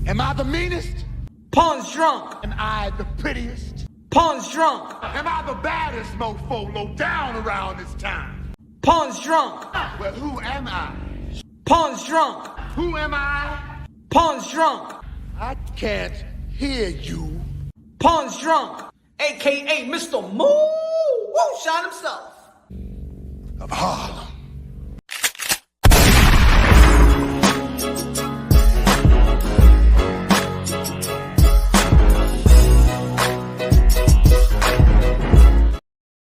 Am I the meanest? PUNSH drunk. Am I the prettiest? PUNSH drunk. Am I the baddest mofo low down around this time? PUNSH drunk. Well, who am I? PUNSH drunk. Who am I? PUNSH drunk. I can't hear you. PUNSH drunk. AKA Mr. Moonshine himself. Of Harlem.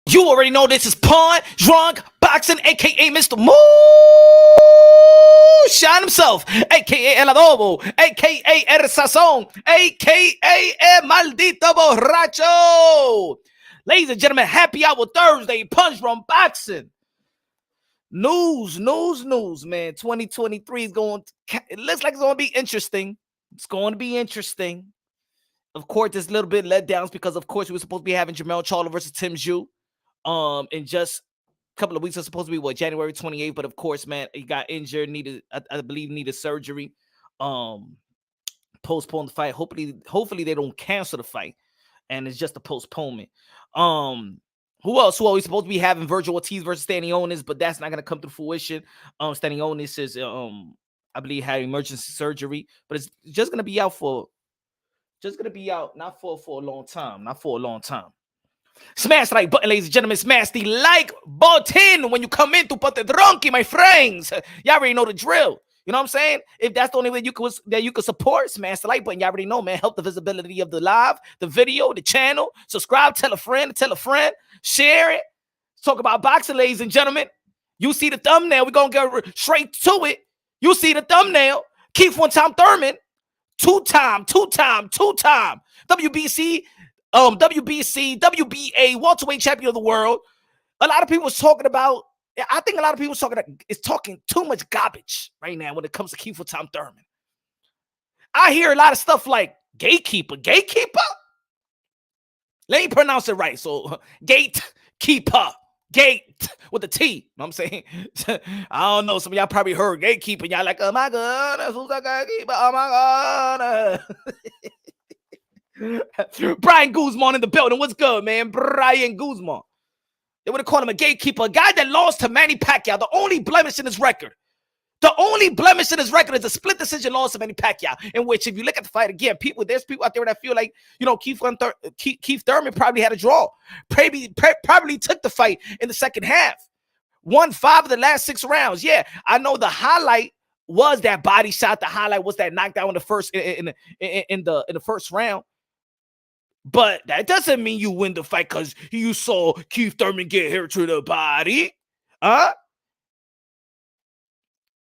You already know this is Punch Drunk Boxing, aka Mr. Moonshine himself, aka El Adobo, aka El Sazón, aka El Maldito Borracho. Ladies and gentlemen, happy hour Thursday, Punch Drunk Boxing. News, man. 2023 is going to, it looks like it's going to be interesting. It's going to be interesting. Of course, there's a little bit letdowns because, of course, we were supposed to be having Jermell Charlo versus Tim Zhu. In just a couple of weeks. It's supposed to be January 28th, but of course, man, he got injured, I believe needed surgery. Postponed the fight. Hopefully they don't cancel the fight, and it's just a postponement. Who else? Who are we supposed to be having Virgil Ortiz versus Stanionis, but that's not gonna come to fruition. Stanionis is I believe had emergency surgery, but it's just gonna be out not for a long time. Smash the like button, ladies and gentlemen. Smash the like button when you come in to put the drunky, my friends. Y'all already know the drill. You know what I'm saying? If that's the only way you could support, smash the like button. Y'all already know, man. Help the visibility of the live, the video, the channel. Subscribe, tell a friend, share it. Talk about boxing, ladies and gentlemen. You see the thumbnail. We're gonna get straight to it. You see the thumbnail. Keith one-time Thurman, two-time WBC, WBA, welterweight champion of the world. A lot of people was talking about, I think a lot of people is talking too much garbage right now when it comes to Keith one-time Thurman. I hear a lot of stuff like gatekeeper. Let me pronounce it right. So gatekeeper, gate with the T. You know what I'm saying? I don't know. Some of y'all probably heard gatekeeper. Y'all like, oh my goodness, who's that gatekeeper? Oh my God. Brian Guzman in the building. What's good, man? Brian Guzman. They would have called him a gatekeeper, a guy that lost to Manny Pacquiao. The only blemish in his record. Is a split decision loss of Manny Pacquiao. In which, if you look at the fight again, there's people out there that feel like, Keith Thurman probably had a draw. Probably took the fight in the second half. Won 5 of the last 6 rounds. Yeah, I know the highlight was that body shot. The highlight was that knockdown in the first round. But that doesn't mean you win the fight because you saw Keith Thurman get hit to the body. Huh?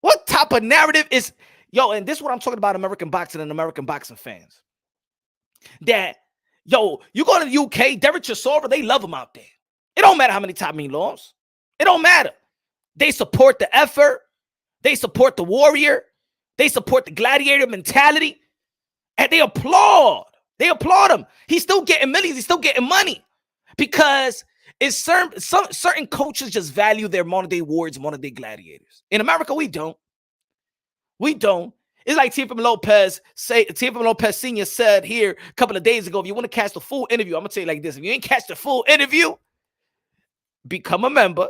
What type of narrative is... and this is what I'm talking about American boxing and American boxing fans. That, you go to the UK, Derek Chisora, they love him out there. It don't matter how many times he lost. It don't matter. They support the effort. They support the warrior. They support the gladiator mentality. And they applaud. Him. He's still getting millions. He's still getting money. Because it's certain coaches just value their modern-day warriors, modern-day gladiators. In America, we don't. It's like Thurman Lopez Sr. said here a couple of days ago, if you want to catch the full interview, I'm going to tell you like this. If you ain't catch the full interview, become a member.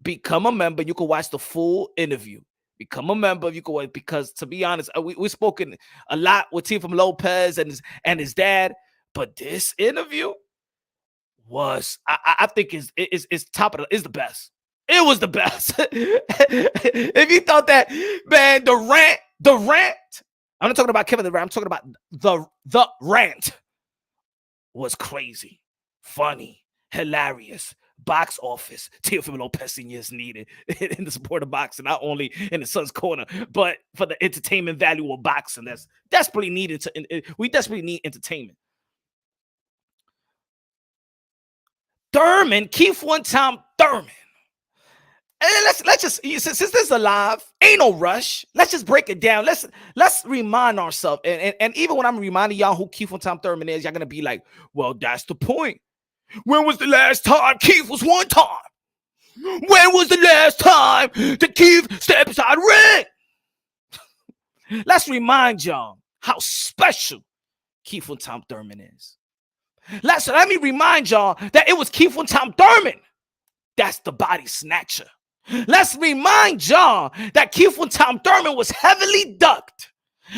You can watch the full interview. Become a member. You can, because to be honest, we've spoken a lot with Thurman Lopez and his dad, but this interview was, I think is the best. It was the best. If you thought that, man, the rant. I'm not talking about Kevin Durant. I'm talking about the rant was crazy, funny, hilarious. Box office, Thurman Lopez Sr. is needed in the sport of boxing, not only in the Sun's corner, but for the entertainment value of boxing. That's desperately needed. We desperately need entertainment. Thurman, Keith one-time Thurman. And let's just, since this is alive, ain't no rush. Let's just break it down. Let's remind ourselves. And even when I'm reminding y'all who Keith one-time Thurman is, y'all gonna be like, well, that's the point. When was the last time Keith was one time? When was the last time that Keith stepped inside the ring? Let's remind y'all how special Keith and Tom Thurman is. Let me remind y'all that it was Keith and Tom Thurman that's the body snatcher. Let's remind y'all that Keith and Tom Thurman was heavily ducked.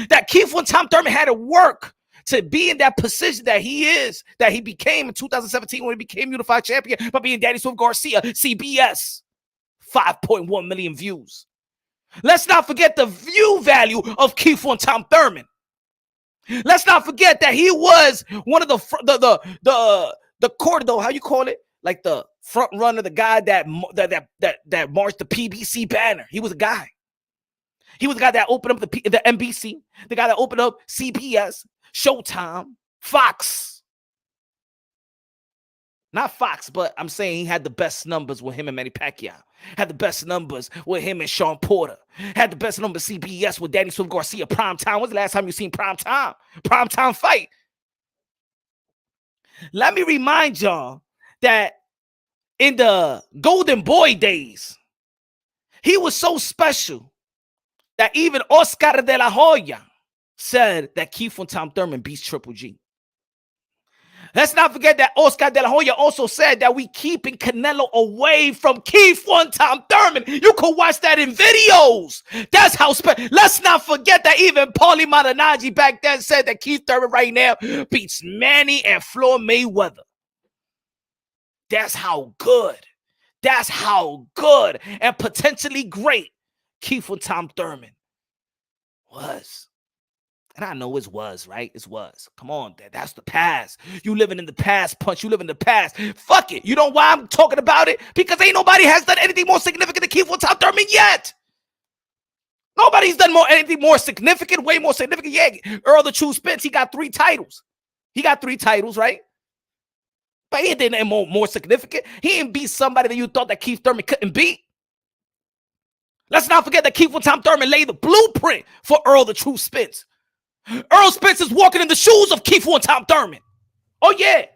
That Keith and Tom Thurman had to work to be in that position that he became in 2017 when he became unified champion by being Danny Swift Garcia, CBS, 5.1 million views. Let's not forget the view value of Keith and Tom Thurman. Let's not forget that he was one of the corridor, how you call it? Like the front runner, the guy that marched the PBC banner. He was a guy. He was the guy that opened up the NBC, the guy that opened up CBS, Showtime, Fox. Not Fox, but I'm saying he had the best numbers with him and Manny Pacquiao. Had the best numbers with him and Sean Porter. Had the best numbers CBS with Danny Swift Garcia. Prime time. When's the last time you seen prime time? Prime time fight. Let me remind y'all that in the Golden Boy days, he was so special that even Oscar de la Hoya said that Keith and Tom Thurman beats Triple G. Let's not forget that Oscar de la Hoya also said that we keeping Canelo away from Keith and Tom Thurman. You can watch that in videos. That's how special. Let's not forget that even Paulie Malignaggi back then said that Keith Thurman right now beats Manny and Floyd Mayweather. That's how good. That's how good and potentially great Keith and Tom Thurman was. And I know it was, right? It was. Come on, that's the past. You living in the past, Punch. You live in the past. Fuck it. You know why I'm talking about it? Because ain't nobody has done anything more significant than Keith and Tom Thurman yet. Nobody's done anything more significant, way more significant. Yeah, Errol the True Spence, he got 3 titles. He got 3 titles, right? But he didn't more significant. He didn't beat somebody that you thought that Keith Thurman couldn't beat. Let's not forget that Keith and Tom Thurman laid the blueprint for Errol the True Spence. Errol Spence is walking in the shoes of Keith and Tom Thurman. Oh, yeah.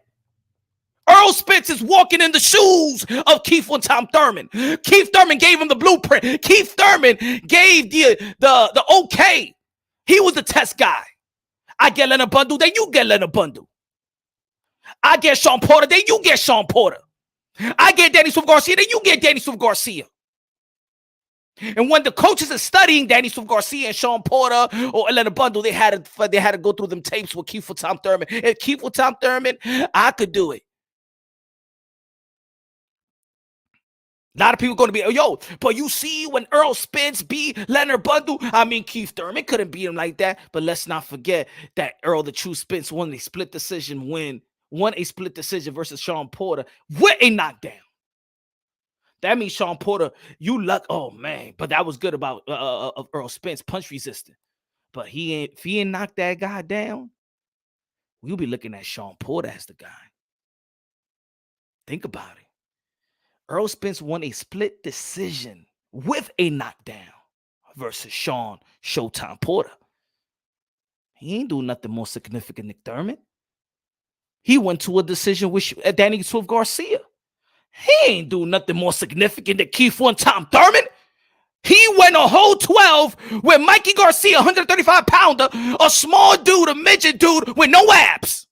Errol Spence is walking in the shoes of Keith and Tom Thurman. Keith Thurman gave him the blueprint. Keith Thurman gave the okay. He was the test guy. I get Leonard Bundle, then you get Leonard Bundle. I get Sean Porter, then you get Sean Porter. I get Danny Swift Garcia, then you get Danny Swift Garcia. And when the coaches are studying Danny Swift Garcia and Sean Porter or Leonard Bundle, they had to go through them tapes with Keith and Tom Thurman. If Keith and Tom Thurman, I could do it. A lot of people going to be, but you see when Errol Spence beat Leonard Bundle, I mean, Keith Thurman couldn't beat him like that. But let's not forget that Errol the True Spence won a split decision versus Sean Porter with a knockdown. That means Sean Porter, you luck. Oh man, but that was good about Errol Spence, punch resistant. But if he ain't knocked that guy down, we'll be looking at Sean Porter as the guy. Think about it. Errol Spence won a split decision with a knockdown versus Sean Showtime Porter. He ain't doing nothing more significant than Thurman. He went to a decision with Danny Swift Garcia. He ain't do nothing more significant than Keith and Tom Thurman. He went a whole 12 with Mikey Garcia, 135-pounder, a small dude, a midget dude with no abs.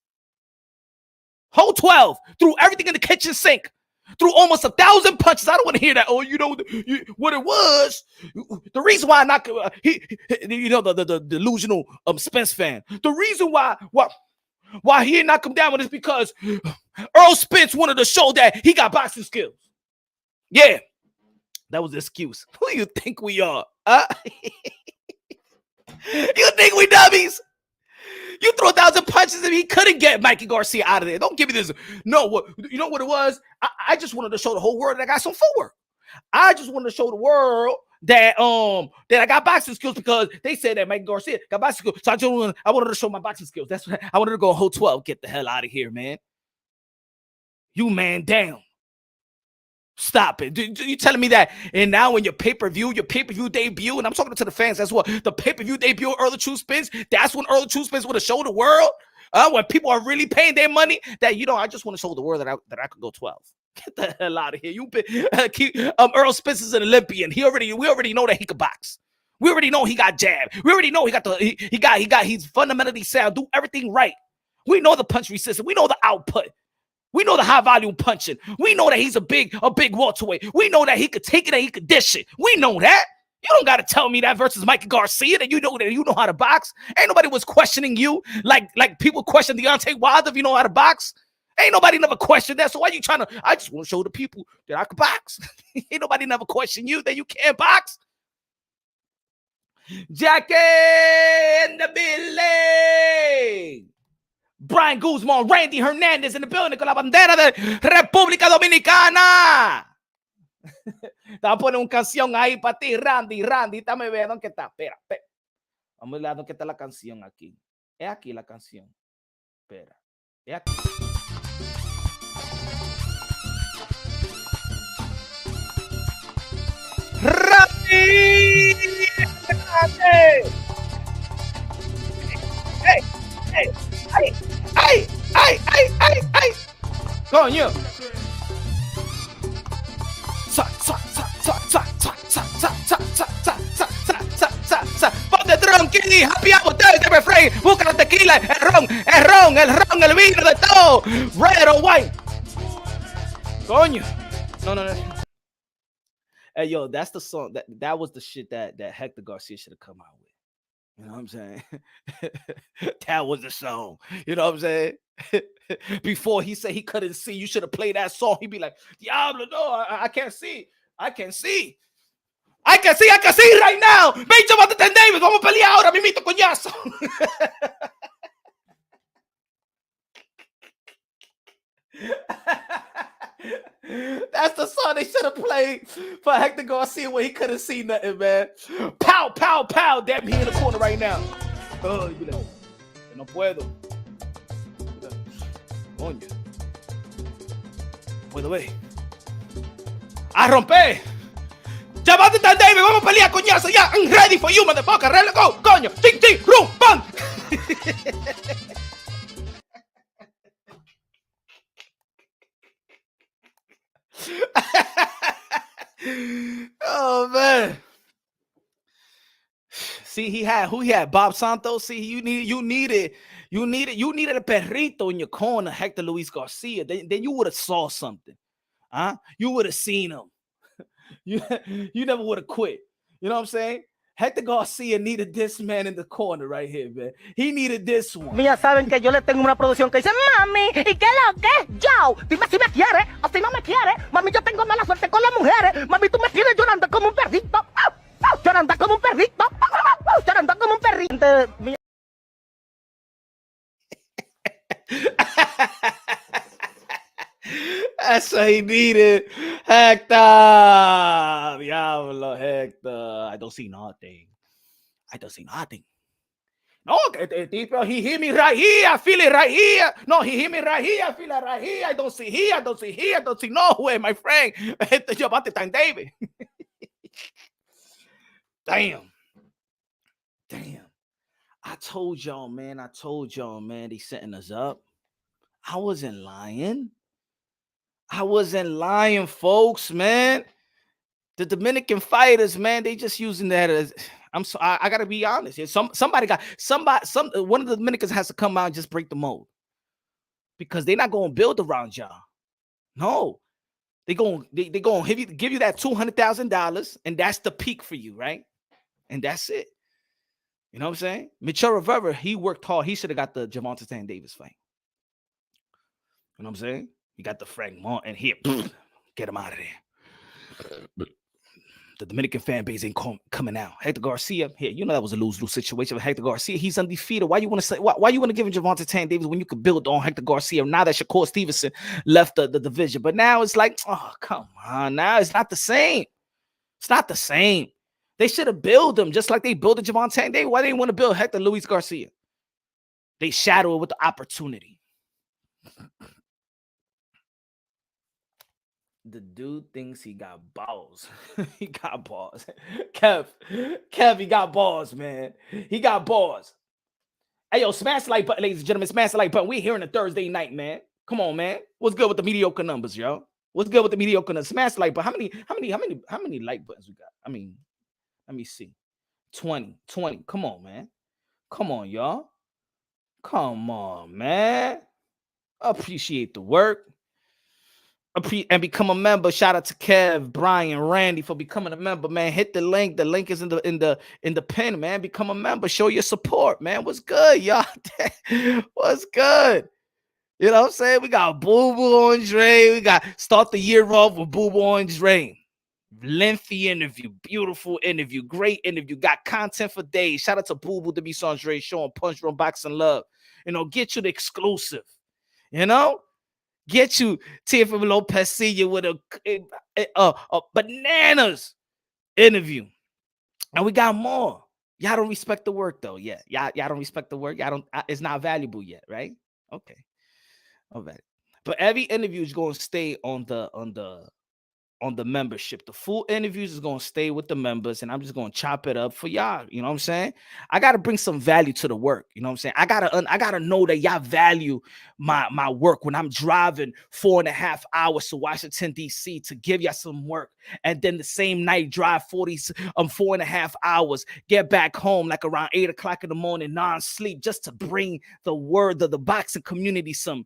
Whole 12, threw everything in the kitchen sink, threw almost 1,000 punches. I don't want to hear that. Oh, what it was. The reason why I knocked the delusional Spence fan. The reason why he didn't knock him down is because Errol Spence wanted to show that he got boxing skills. Yeah, that was the excuse. Who do you think we are? You think we dummies? You threw 1,000 punches and he couldn't get Mikey Garcia out of there. Don't give me this. No, you know what it was? I just wanted to show the whole world that I got some footwork. I just wanted to show the world that I got boxing skills because they said that Mikey Garcia got boxing skills. So I wanted to show my boxing skills. That's what I wanted to go whole 12. Get the hell out of here, man. You man down. Stop it. You telling me that? And now in your pay-per-view debut, and I'm talking to the fans as well, the pay-per-view debut of Errol True Spence, that's when Errol True Spence would have showed the world, when people are really paying their money, that, I just want to show the world that I could go 12. Get the hell out of here. Errol Spence is an Olympian. We already know that he could box. We already know he got jab. We already know he's fundamentally sound, do everything right. We know the punch resistance. We know the output. We know the high volume punching. We know that he's a big welterweight. We know that he could take it and he could dish it. We know that. You don't got to tell me that versus Mikey Garcia that you know how to box. Ain't nobody was questioning you like people question Deontay Wilder if you know how to box. Ain't nobody never questioned that. So why you trying to? I just want to show the people that I can box. Ain't nobody never questioned you that you can't box. Jackie in the building. Brian Guzman, Randy Hernandez in the building con la bandera de República Dominicana. Te voy a poner una canción ahí para ti, Randy. Dame ver dónde está. Espera. Vamos a ver dónde está la canción aquí. Es aquí la canción. Espera. Es aquí. Randy. ¡Ay! ¡Coño! Ponte tronqui, happy hour, Thursday refrain. Busca la tequila, el ron, el vino, de todo. Red or white. Coño. No. Hey, yo, that's the song. That was the shit that Hector Garcia should have come out with. You know what I'm saying? That was the song. You know what I'm saying? Before he said he couldn't see, you should have played that song. He'd be like, Diablo, no, I can't see. I can see right now. Ven, llámate a David. Vamos a pelear ahora, mimito coñazo. That's the song they should have played for Hector Garcia when he couldn't see nothing, man. Pow, pow, pow. Damn, he in the corner right now. Oh, you know, no puedo. Coño. Puedo ver. ¡A romper! ¡Llámate a David! ¡Vamos a pelear, coñazo! ¡Ya! I'm ready for you, motherfucker! ¡Ready, go! ¡Coño! ¡Ting, ting! ¡Rum! ¡Bang! Oh, man. See, who he had? Bob Santos. See, you needed a perrito in your corner, Hector Luis Garcia. Then you would have saw something. Huh? You would have seen him. You never would have quit. You know what I'm saying? Hector Garcia needed this man in the corner right here, man. He needed this one. Ya saben que yo le tengo una producción que dice, mami, ¿y qué lo que? Yo, dime si me quieres o si no me quieres. Mami, yo tengo mala suerte con las mujeres. Mami, tú me tienes llorando como un perrito. Llorando como un perrito. Llorando como un perrito. That's what he needed. Hector. Diablo, Hector. I don't see nothing. No, he hit me right here. I feel it right here. No, he hit me right here. I feel it right here. I don't see here. I don't see nowhere, my friend. You're about to thank David. Damn. I told y'all, man. They setting us up. I wasn't lying, folks, man. The Dominican fighters, man, they just using that as I gotta be honest. One of the Dominicans has to come out and just break the mold. Because they're not gonna build around y'all. No. They're gonna give you that $200,000, and that's the peak for you, right? And that's it. You know what I'm saying? Michel Rivera, he worked hard. He should have got the Gervonta Stan Davis fight. You know what I'm saying? You got the Frank Martin here. Get him out of there. The Dominican fan base ain't coming out. Hector Garcia, here, you know that was a lose-lose situation with Hector Garcia. He's undefeated. Why you want to say? Why you want to give him Gervonta Stan Davis when you could build on Hector Garcia? Now that Shakur Stevenson left the division, but now it's like, oh come on, now it's not the same. It's not the same. They should have built him just like they built the Gervonta Stan Davis. Why they didn't want to build Hector Luis Garcia? They shadow it with the opportunity. The dude thinks he got balls. He got balls. Kev, he got balls, man. He got balls. Hey, yo, smash the like button, ladies and gentlemen. Smash the like button. We're here on a Thursday night, man. Come on, man. What's good with the mediocre numbers, yo? What's good with the mediocre numbers? Smash the like button. How many like buttons we got? I mean, let me see. 20. Come on, man. Come on, y'all. Come on, man. Appreciate the work. And become a member. Shout out to Kev, Brian, Randy for becoming a member, man. Hit the link. The link is in the pin, man. Become a member. Show your support, man. What's good, y'all? What's good? You know what I'm saying? We got Boo Boo on Dre. We got start the year off with Boo Boo on Dre. Lengthy interview, beautiful interview, great interview. Got content for days. Shout out to Boo Boo, the be Dre, showing Punch Room Boxing Love. You know, get you the exclusive. You know, get you Teofimo Lopez Sr. with a bananas interview, and we got more. Y'all don't respect the work though. Yeah, y'all don't respect the work. Y'all don't. It's not valuable yet, right? Okay, all right. But every interview is going to stay on the membership. The full interviews is going to stay with the members, and I'm just going to chop it up for y'all. You know what I'm saying? I got to bring some value to the work. You know what I'm saying? I gotta know that y'all value my work when I'm driving 4.5 hours to Washington, D.C. to give y'all some work. And then the same night drive 4.5 hours, get back home like around 8 o'clock in the morning, non-sleep, just to bring the word of the boxing community some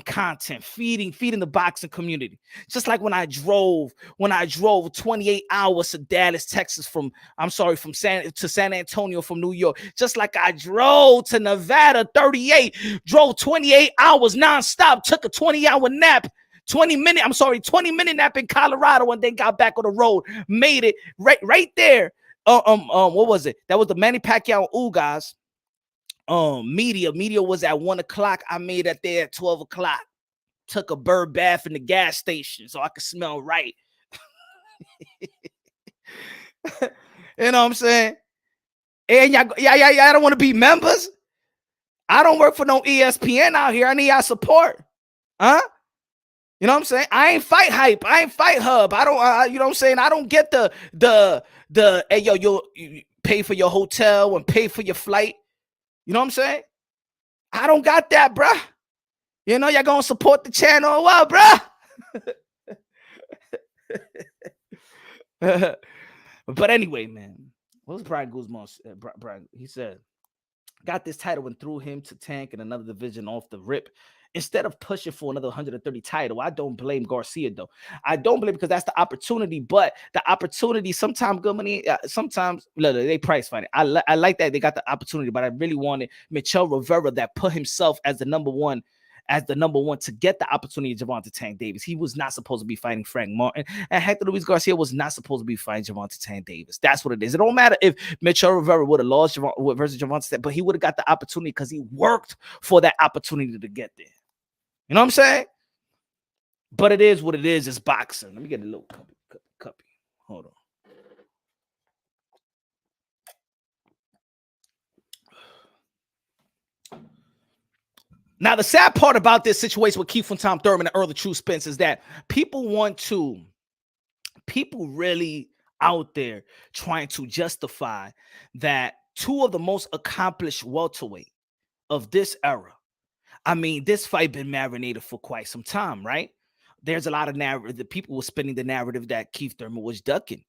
content, feeding the boxing community. Just like when I drove 28 hours to Dallas, Texas from San Antonio from New York. Just like I drove to Nevada drove 28 hours nonstop, took a 20-hour nap, 20-minute nap in Colorado, and then got back on the road. Made it right there. What was it? That was the Manny Pacquiao Ugas. Media was at 1 o'clock. I made it there at 12 o'clock. Took a bird bath in the gas station so I could smell right. You know what I'm saying? And y'all don't want to be members. I don't work for no ESPN out here. I need y'all support, huh? You know what I'm saying? I ain't Fight Hype. I ain't Fight Hub. I don't. You know what I'm saying? I don't get the hey yo, you pay for your hotel and pay for your flight. You know what I'm saying? I don't got that, bruh. You know, y'all gonna support the channel or what, bruh? But anyway, man. What was Brian Guzman? Brian, he said, got this title and threw him to Tank in another division off the rip. Instead of pushing for another 130 title, I don't blame Garcia, though. I don't blame because that's the opportunity, but the opportunity, sometimes good money, sometimes they price fight it. I like that they got the opportunity, but I really wanted Michel Rivera that put himself as the number one to get the opportunity of Gervonta Tank Davis. He was not supposed to be fighting Frank Martin, and Hector Luis Garcia was not supposed to be fighting Gervonta Tank Davis. That's what it is. It don't matter if Michel Rivera would have lost versus Gervonta Tank, but he would have got the opportunity because he worked for that opportunity to get there. You know what I'm saying? But it is what it is. It's boxing. Let me get a little cuppy. Hold on. Now, the sad part about this situation with Keith Thurman and Errol the True Spence is that people really out there trying to justify that two of the most accomplished welterweight of this era. I mean, this fight been marinated for quite some time, right? There's a lot of narrative. The people were spinning the narrative that Keith Thurman was ducking.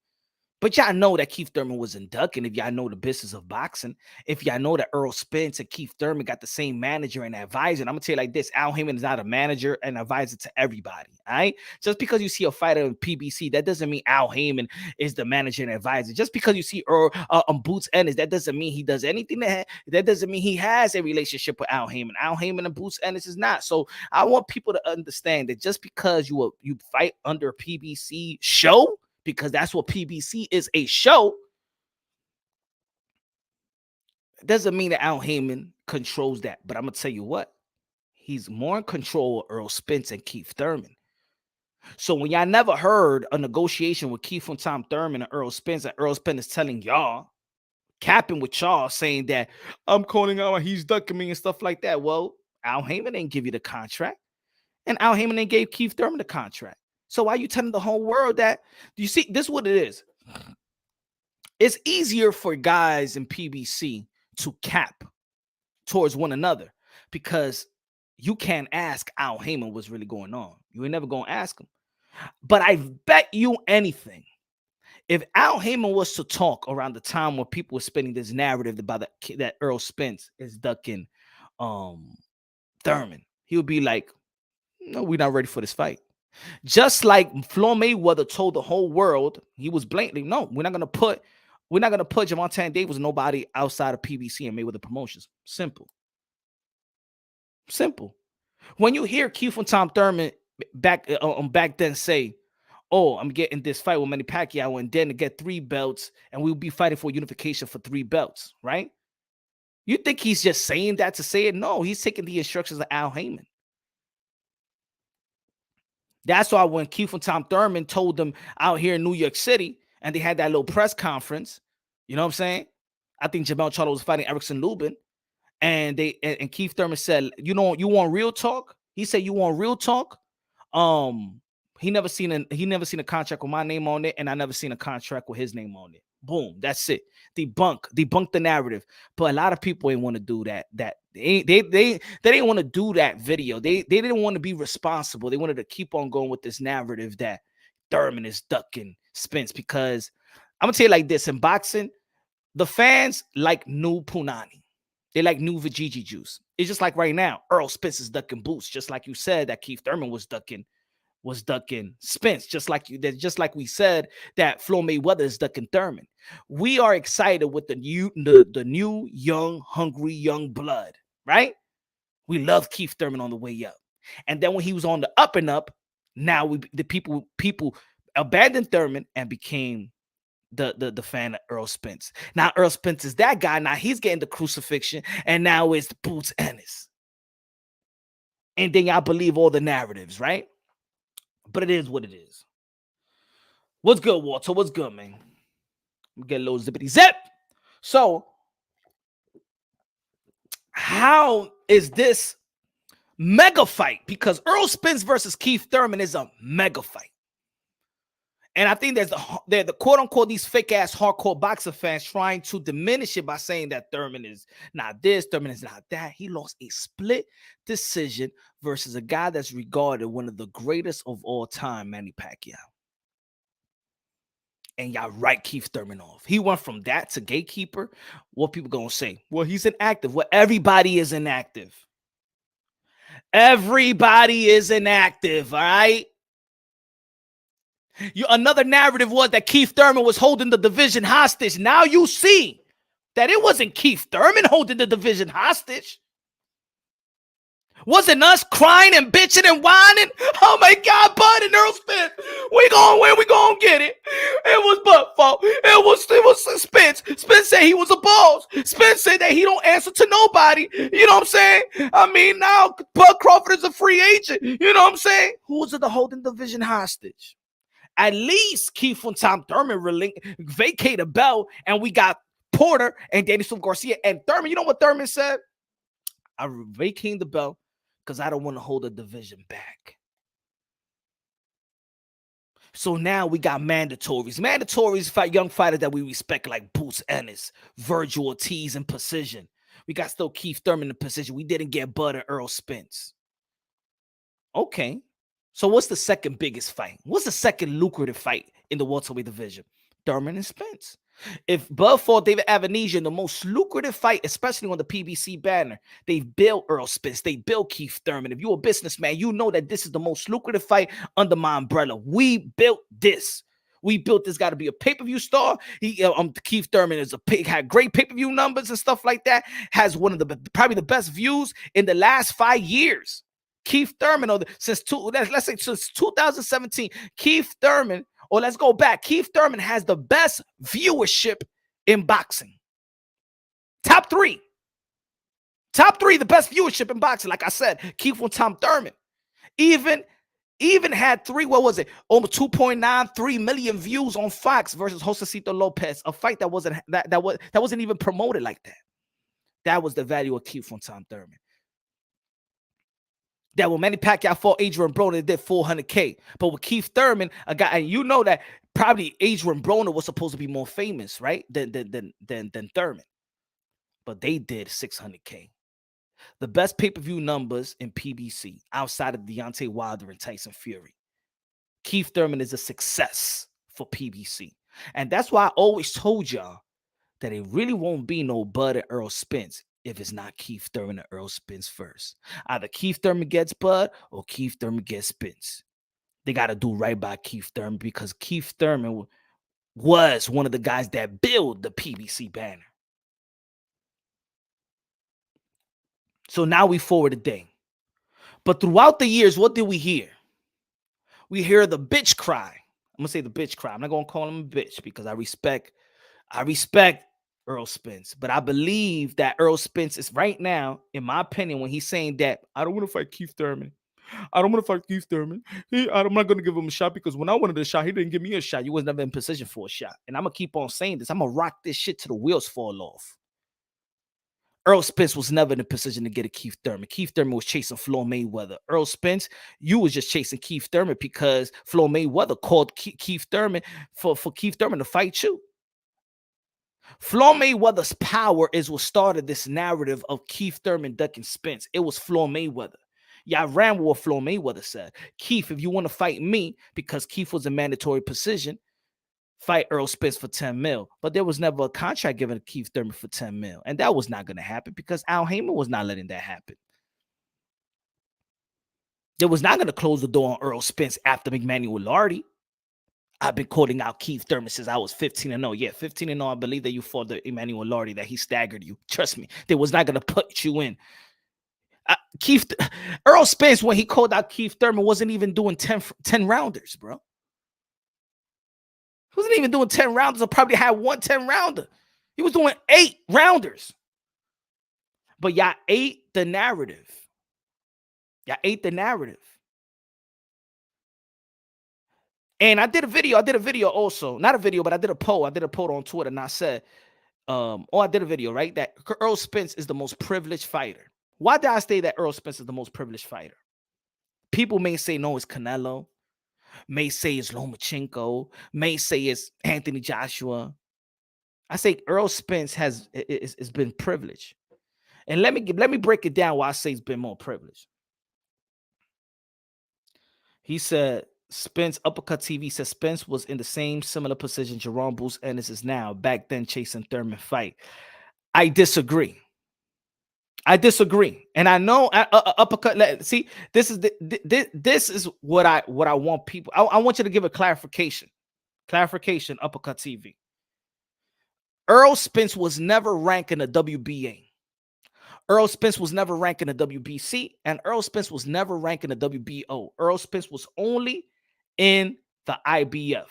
But y'all know that Keith Thurman wasn't ducking if y'all know the business of boxing. If y'all know that Errol Spence and Keith Thurman got the same manager and advisor. And I'm going to tell you like this, Al Heyman is not a manager and advisor to everybody, all right? Just because you see a fighter in PBC, that doesn't mean Al Heyman is the manager and advisor. Just because you see Earl Boots Ennis, that doesn't mean he does anything. That doesn't mean he has a relationship with Al Heyman. Al Heyman and Boots Ennis is not. So I want people to understand that just because you fight under a PBC show, because that's what PBC is, a show, doesn't mean that Al Heyman controls that. But I'm going to tell you what, he's more in control of Errol Spence and Keith Thurman. So when y'all never heard a negotiation with Keith Thurman and Errol Spence is telling y'all, capping with y'all, saying that I'm calling out, he's ducking me and stuff like that. Well, Al Heyman didn't give you the contract, and Al Heyman didn't give Keith Thurman the contract. So why are you telling the whole world that? Do you see, this is what it is. It's easier for guys in PBC to cap towards one another because you can't ask Al Heyman what's really going on. You ain't never going to ask him. But I bet you anything, If Al Heyman was to talk around the time when people were spinning this narrative about that Errol Spence is ducking Thurman, he would be like, no, we're not ready for this fight. Just like Floyd Mayweather told the whole world, he was blatantly, no, we're not gonna put Gervonta Davis, nobody outside of PBC and Mayweather Promotions. Simple. When you hear Keith and Tom Thurman back then say, oh, I'm getting this fight with Manny Pacquiao and then to get 3 belts, and we'll be fighting for unification for 3 belts, right? You think he's just saying that to say it? No, he's taking the instructions of Al Heyman. That's why when Keith and Tom Thurman told them out here in New York City, and they had that little press conference, you know what I'm saying? I think Jamel Charlo was fighting Erickson Lubin, and Keith Thurman said, you want real talk? He said, you want real talk? He never seen a contract with my name on it, and I never seen a contract with his name on it. Boom, that's it. Debunk the narrative. But a lot of people ain't want to do that. They didn't want to do that video. They didn't want to be responsible. They wanted to keep on going with this narrative that Thurman is ducking Spence, because I'm gonna tell you like this: in boxing, the fans like new punani. They like new Vijiji juice. It's just like right now, Errol Spence is ducking Boots, just like you said that Keith Thurman was ducking Spence, just like we said that Floyd Mayweather is ducking Thurman. We are excited with the new young, hungry young blood, right? We love Keith Thurman on the way up, and then when he was on the up and up, now the people abandoned Thurman and became the fan of Errol Spence. Now Errol Spence is that guy. Now he's getting the crucifixion, and now it's the Boots Ennis. And then y'all believe all the narratives, right? But it is what it is. What's good, Walter? What's good, man? Get a little zippity zip. So, how is this mega fight? Because Errol Spence versus Keith Thurman is a mega fight. And I think there's the quote unquote these fake ass hardcore boxer fans trying to diminish it by saying that Thurman is not this, Thurman is not that. He lost a split decision versus a guy that's regarded one of the greatest of all time, Manny Pacquiao. And y'all write Keith Thurman off. He went from that to gatekeeper. What people gonna say? Well, he's inactive. Well, everybody is inactive. Everybody is inactive, all right? Another narrative was that Keith Thurman was holding the division hostage. Now you see that it wasn't Keith Thurman holding the division hostage. Wasn't us crying and bitching and whining? Oh my God, Bud and Errol Spence, we gonna win, we gonna get it. It was Bud fault. It was Spence. Spence said he was a boss. Spence said that he don't answer to nobody. You know what I'm saying? I mean, now Bud Crawford is a free agent. You know what I'm saying? Who was it the holding division hostage? At least Keith and Tom Thurman vacate a belt, and we got Porter and Daniel Garcia and Thurman. You know what Thurman said? I vacating the belt because I don't want to hold a division back. So now we got mandatories. Mandatories fight young fighters that we respect, like Boots Ennis, Virgil Ortiz, and Precision. We got still Keith Thurman in Precision. We didn't get Bud or Errol Spence. Okay. So what's the second biggest fight? What's the second lucrative fight in the welterweight division? Thurman and Spence. If Bud fought David Avenesian, the most lucrative fight, especially on the PBC banner, they built Errol Spence. They built Keith Thurman. If you're a businessman, you know that this is the most lucrative fight under my umbrella. We built this. We built this guy to be a pay-per-view star. Keith Thurman had great pay-per-view numbers and stuff like that. Has one of the probably the best views in the last 5 years. Keith Thurman, since 2017, Keith Thurman, or let's go back, Keith Thurman has the best viewership in boxing. Top three, the best viewership in boxing. Like I said, Keith and Tom Thurman even had almost 2.93 million views on Fox versus Josecito Lopez, a fight that wasn't even promoted like that. That was the value of Keith and Tom Thurman. That when Manny Pacquiao fought Adrian Broner, they did $400K. But with Keith Thurman, a guy, and you know that probably Adrian Broner was supposed to be more famous, right? Than Thurman. But they did $600K. The best pay-per-view numbers in PBC outside of Deontay Wilder and Tyson Fury. Keith Thurman is a success for PBC. And that's why I always told y'all that it really won't be no Bud and Errol Spence if it's not Keith Thurman and Errol Spence first. Either Keith Thurman gets Bud or Keith Thurman gets Spence. They got to do right by Keith Thurman because Keith Thurman was one of the guys that built the PBC banner. So now we forward a day. But throughout the years, what did we hear? We hear the bitch cry. I'm going to say the bitch cry. I'm not going to call him a bitch because I respect Errol Spence. But I believe that Errol Spence is right now, in my opinion, when he's saying that, I don't want to fight Keith Thurman. I don't want to fight Keith Thurman. I'm not going to give him a shot because when I wanted a shot, he didn't give me a shot. You was never in position for a shot. And I'm going to keep on saying this. I'm going to rock this shit till the wheels fall off. Errol Spence was never in a position to get a Keith Thurman. Keith Thurman was chasing Floyd Mayweather. Errol Spence, you was just chasing Keith Thurman because Floyd Mayweather called Keith Thurman for Keith Thurman to fight you. Floyd Mayweather's power is what started this narrative of Keith Thurman ducking Spence. It was Floyd Mayweather. Y'all ran with what Floyd Mayweather said. Keith, if you want to fight me, because Keith was a mandatory position, fight Errol Spence for 10 mil. But there was never a contract given to Keith Thurman for 10 mil. And that was not going to happen because Al Heyman was not letting that happen. They was not going to close the door on Errol Spence after McManuel Lardy. I've been calling out Keith Thurman since I was 15-0. Yeah, 15-0. I believe that you fought the Emmanuel Lardy, that he staggered you. Trust me, they was not going to put you in. Errol Spence, when he called out Keith Thurman, wasn't even doing 10 rounders, bro. He wasn't even doing 10 rounders. I probably had one 10-rounder. He was doing 8 rounders. But y'all ate the narrative. Y'all ate the narrative. And I did a video also. Not a video, but I did a poll. I did a poll on Twitter and I said, I did a video, right? That Errol Spence is the most privileged fighter. Why did I say that Errol Spence is the most privileged fighter? People may say, no, it's Canelo. May say it's Lomachenko. May say it's Anthony Joshua. I say Errol Spence has been privileged. And let me break it down why I say he's been more privileged. He said, Spence, Uppercut TV says Spence was in the same similar position Jerome Bruce Ennis is now, back then chasing Thurman fight. I disagree. And I know Uppercut. See, this is what I want people. I want you to give a clarification. Uppercut TV. Errol Spence was never ranked in the WBA. Errol Spence was never ranked in the WBC, and Errol Spence was never ranked in the WBO. Errol Spence was only in the IBF.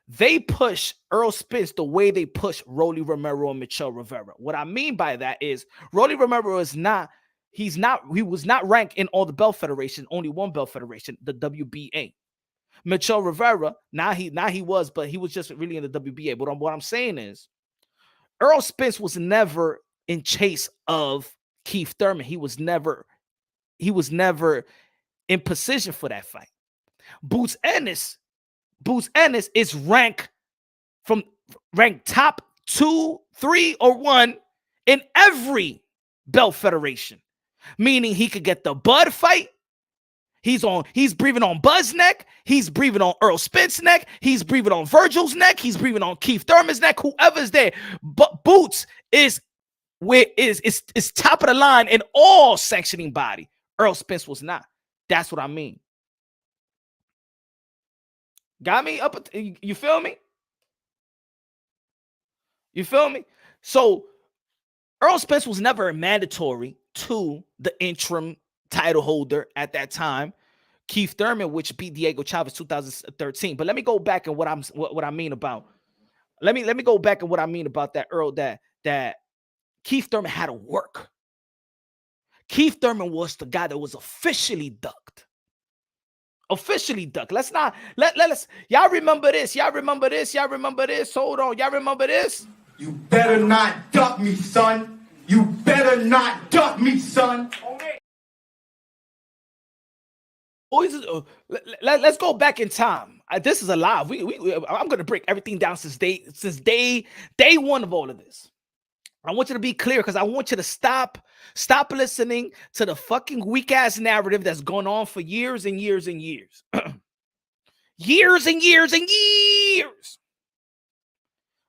They push Errol Spence the way they push Rolly Romero and Michel Rivera. What I mean by that is Rolly Romero he was not ranked in all the belt federation, only one belt federation, the WBA. Michel Rivera, now he was, but he was just really in the WBA. But what I'm saying is Errol Spence was never in chase of Keith Thurman. He was never in position for that fight. Boots Ennis is ranked top 2, 3, or 1 in every belt federation, meaning he could get the Bud fight. He's breathing on Bud's neck. He's breathing on Errol Spence's neck. He's breathing on Virgil's neck. He's breathing on Keith Thurman's neck. Whoever's there, but Boots is top of the line in all sanctioning body. Errol Spence was not. That's what I mean. Got me up? You feel me? You feel me? So Errol Spence was never mandatory to the interim title holder at that time, Keith Thurman, which beat Diego Chavez 2013. But let me go back and what I mean about. Let me go back and what I mean about that Earl that Keith Thurman had to work. Keith Thurman was the guy that was officially ducked. Let's y'all remember this. Y'all remember this. Hold on. Y'all remember this? You better not duck me, son. You better not duck me, son. Okay. Let's go back in time. This is a live. I'm gonna break everything down since day one of all of this. I want you to be clear because I want you to stop listening to the fucking weak ass narrative that's gone on for years and years and years. Years and years and years.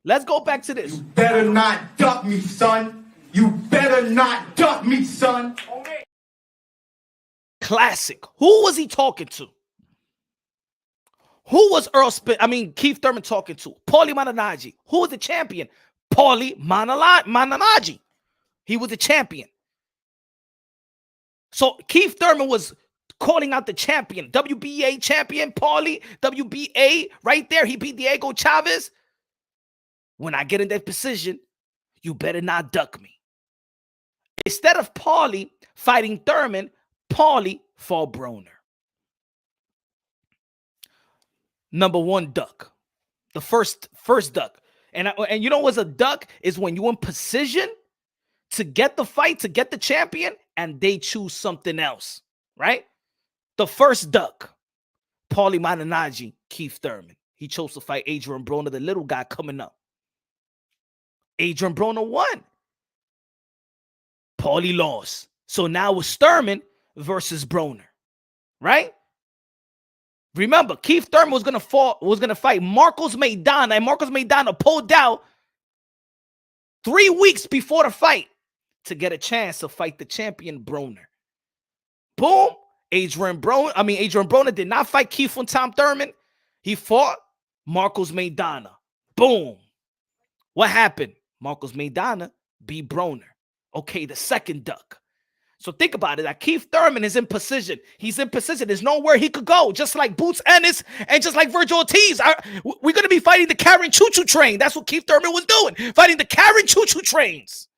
Let's go back to this. You better not duck me, son. You better not duck me, son. Classic. Who was he talking to? Who was Keith Thurman talking to? Paulie Malignaggi. Who was the champion? Paulie Malignaggi. He was the champion. So Keith Thurman was calling out the champion. WBA champion, Paulie. WBA, right there. He beat Diego Chavez. When I get in that position, you better not duck me. Instead of Paulie fighting Thurman, Paulie fought Broner. Number one duck. The first duck. And you know what's a duck? Is when you're in position to get the fight, to get the champion, and they choose something else, right? The first duck, Paulie Malignaggi, Keith Thurman. He chose to fight Adrian Broner, the little guy coming up. Adrian Broner won. Paulie lost. So now it's Thurman versus Broner, right? Remember, Keith Thurman was gonna fight Marcos Maidana, and Marcos Maidana pulled out 3 weeks before the fight to get a chance to fight the champion Broner. Boom. Adrian Broner did not fight Keith and Tom Thurman. He fought Marcos Maidana. Boom. What happened? Marcos Maidana beat Broner. Okay, the second duck. So think about it. That Keith Thurman is in position. He's in position. There's nowhere he could go. Just like Boots Ennis and just like Virgil Ortiz. We're going to be fighting the Karen Choo-Choo train. That's what Keith Thurman was doing. Fighting the Karen Choo-Choo trains.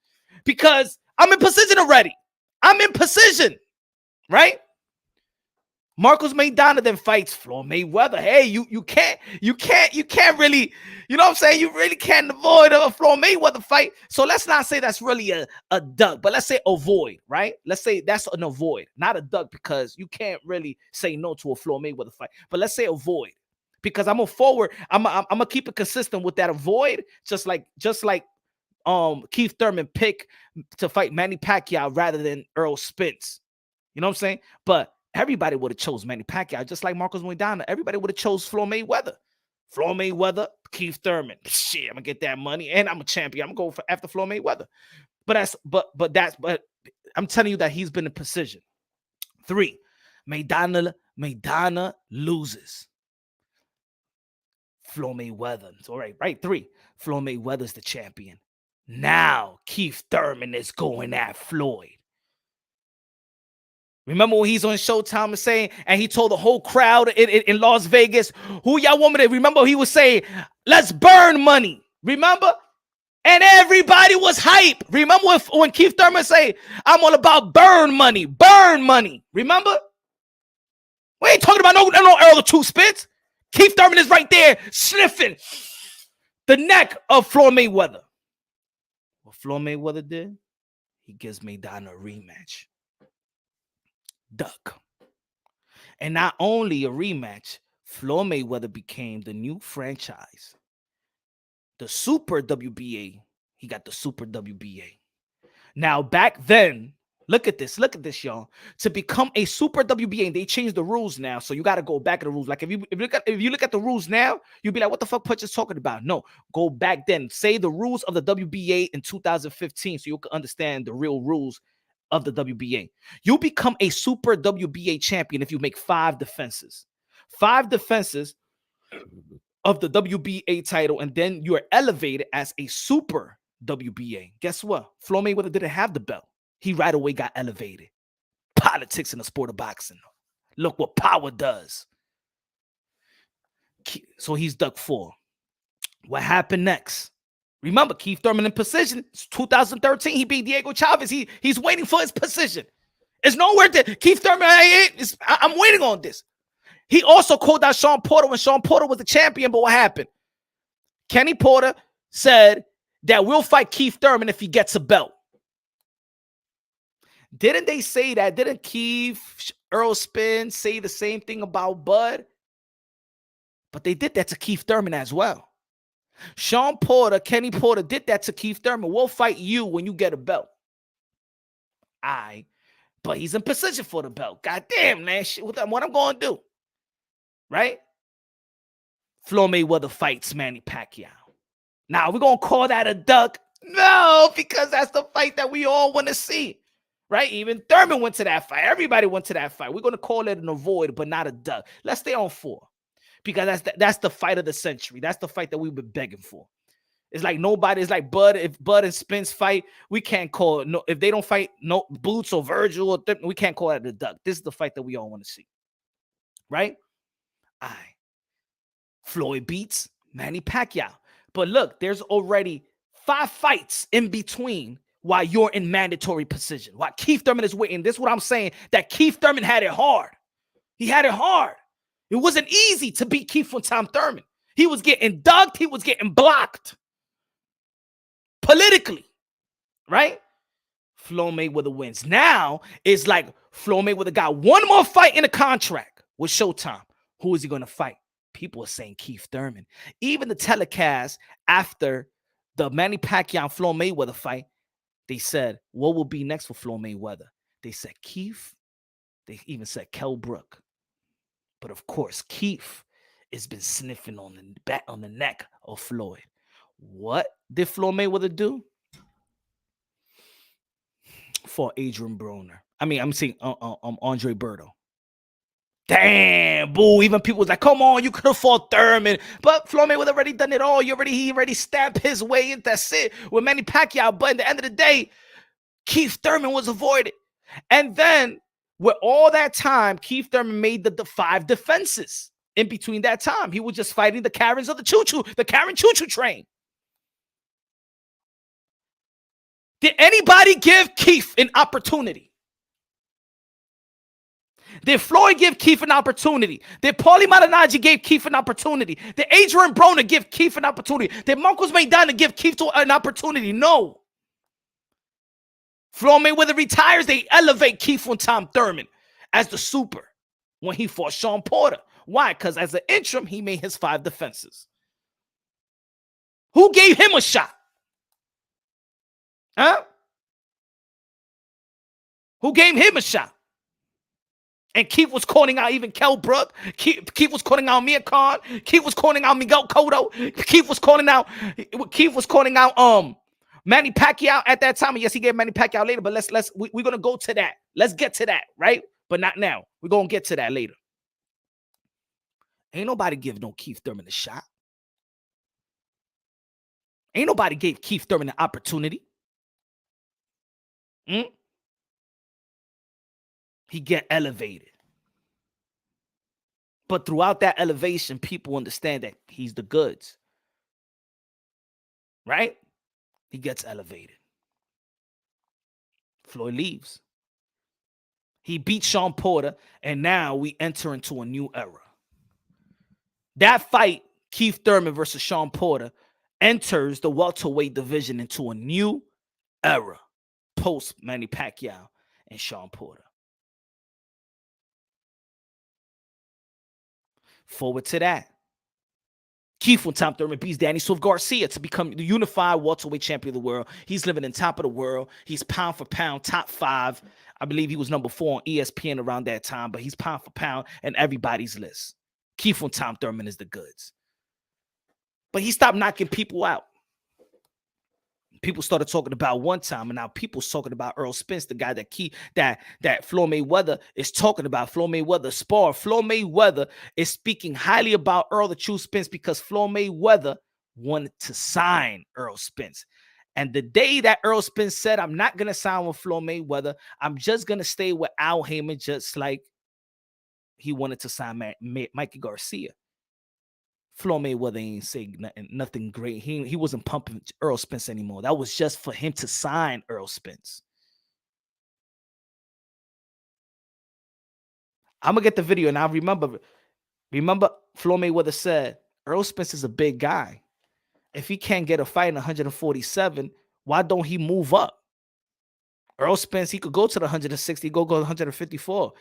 Because I'm in position already. I'm in position. Right? Marcos Maidana then fights Floyd Mayweather. Hey, you can't really, you know what I'm saying? You really can't avoid a Floyd Mayweather fight. So let's not say that's really a duck, but let's say avoid, right? Let's say that's an avoid, not a duck, because you can't really say no to a Floyd Mayweather fight. But let's say avoid, because I'm gonna keep it consistent with that avoid, just like Keith Thurman picked to fight Manny Pacquiao rather than Errol Spence. You know what I'm saying? But everybody would have chose Manny Pacquiao, just like Marcos Maidana. Everybody would have chose Floyd Mayweather. Floyd Mayweather, Keith Thurman. Shit, I'm gonna get that money, and I'm a champion. I'm gonna go after Floyd Mayweather. But I'm telling you that he's been in position. 3, Maidana loses. Floyd Mayweather. It's all right. 3, Floyd Mayweather's the champion. Now Keith Thurman is going at Floyd. Remember when he's on Showtime and saying, and he told the whole crowd in Las Vegas, who y'all want me to, remember he was saying, let's burn money. Remember? And everybody was hype. Remember when Keith Thurman say, I'm all about burn money. Remember? We ain't talking about no Earl of Two Spits. Keith Thurman is right there sniffing the neck of Floyd Mayweather. What Floyd Mayweather did, he gives Maidana a rematch. Duck. And not only a rematch, Floyd Mayweather became the new franchise. The Super WBA. He got the Super WBA. Now, back then, look at this, y'all. To become a Super WBA, they changed the rules now. So you got to go back to the rules. Like if you look at the rules now, you'll be like, what the fuck Punch is talking about? No, go back then. Say the rules of the WBA in 2015 so you can understand the real rules of the WBA. You become a Super WBA champion if you make 5 defenses. 5 defenses of the WBA title, and then you are elevated as a Super WBA. Guess what? Floyd Mayweather didn't have the belt. He right away got elevated. Politics in the sport of boxing. Look what power does. So he's duck 4. What happened next? Remember, Keith Thurman in position. It's 2013. He beat Diego Chavez. He's waiting for his position. It's nowhere to Keith Thurman. I'm waiting on this. He also called out Sean Porter when Sean Porter was the champion. But what happened? Kenny Porter said that we'll fight Keith Thurman if he gets a belt. Didn't they say that? Didn't Keith, Errol Spence say the same thing about Bud? But they did that to Keith Thurman as well. Sean Porter, Kenny Porter did that to Keith Thurman. We'll fight you when you get a belt. But he's in position for the belt. God damn, man. Shit, what I'm going to do? Right? Floyd Mayweather fights Manny Pacquiao. Now, we're going to call that a duck? No, because that's the fight that we all want to see, right? Even Thurman went to that fight. Everybody went to that fight. We're going to call it an avoid, but not a duck. Let's stay on 4 because that's the fight of the century. That's the fight that we've been begging for. It's like nobody. It's like Bud. If Bud and Spence fight, we can't call it. No, if they don't fight, no Boots or Virgil, we can't call it a duck. This is the fight that we all want to see, right? All right. Floyd beats Manny Pacquiao. But look, there's already 5 fights in between while you're in mandatory precision. While Keith Thurman is waiting. This is what I'm saying, that Keith Thurman had it hard. He had it hard. It wasn't easy to beat Keith from Tom Thurman. He was getting ducked. He was getting blocked. Politically, right? Floyd Mayweather wins. Now, it's like Floyd Mayweather got one more fight in the contract with Showtime. Who is he going to fight? People are saying Keith Thurman. Even the telecast after the Manny Pacquiao and Floyd Mayweather fight, they said, what will be next for Floyd Mayweather? They said Keith. They even said Kell Brook. But of course, Keith has been sniffing on the neck of Floyd. What did Floyd Mayweather do? For Adrian Broner. I mean, I'm saying Andre Berto. Damn, boo. Even people was like, come on, you could have fought Thurman. But Floyd Mayweather already done it all. He already stamped his way in. That's it. With Manny Pacquiao. But at the end of the day, Keith Thurman was avoided. And then, with all that time, Keith Thurman made the 5 defenses. In between that time, he was just fighting the Karens of the Karen choo-choo train. Did anybody give Keith an opportunity? Did Floyd give Keith an opportunity? Did Paulie Malignaggi give Keith an opportunity? Did Adrian Broner give Keith an opportunity? Did Marcos Maidana give Keith an opportunity? No. Floyd Mayweather retires, they elevate Keith on Tom Thurman as the super when he fought Sean Porter. Why? Because as an interim, he made his 5 defenses. Who gave him a shot? Huh? Who gave him a shot? And Keith was calling out even Kell Brook. Keith was calling out Mia Khan. Keith was calling out Miguel Cotto. Keith was calling out Manny Pacquiao at that time. And yes, he gave Manny Pacquiao later, but we're gonna go to that. Let's get to that, right? But not now. We're gonna get to that later. Ain't nobody give no Keith Thurman a shot. Ain't nobody gave Keith Thurman an opportunity. He get elevated. But throughout that elevation, people understand that he's the goods. Right? He gets elevated. Floyd leaves. He beat Sean Porter, and now we enter into a new era. That fight, Keith Thurman versus Sean Porter, enters the welterweight division into a new era post Manny Pacquiao and Sean Porter. Forward to that. Keith from Tom Thurman beats Danny Swift Garcia to become the unified welterweight champion of the world. He's living in top of the world. He's pound for pound, top 5. I believe he was number 4 on ESPN around that time, but he's pound for pound in everybody's list. Keith from Tom Thurman is the goods. But he stopped knocking people out. People started talking about one time, and now people's talking about Errol Spence, the guy that Floyd Mayweather is talking about. Floyd Mayweather spar. Floyd Mayweather is speaking highly about Errol the True Spence because Floyd Mayweather wanted to sign Errol Spence. And the day that Errol Spence said, I'm not going to sign with Floyd Mayweather, I'm just going to stay with Al Heyman, just like he wanted to sign Mikey Garcia. Floyd Mayweather ain't saying nothing great. He wasn't pumping Errol Spence anymore. That was just for him to sign Errol Spence. I'm going to get the video, and I remember Floyd Mayweather said, Errol Spence is a big guy. If he can't get a fight in 147, why don't he move up? Errol Spence, he could go to the 160, go to 154.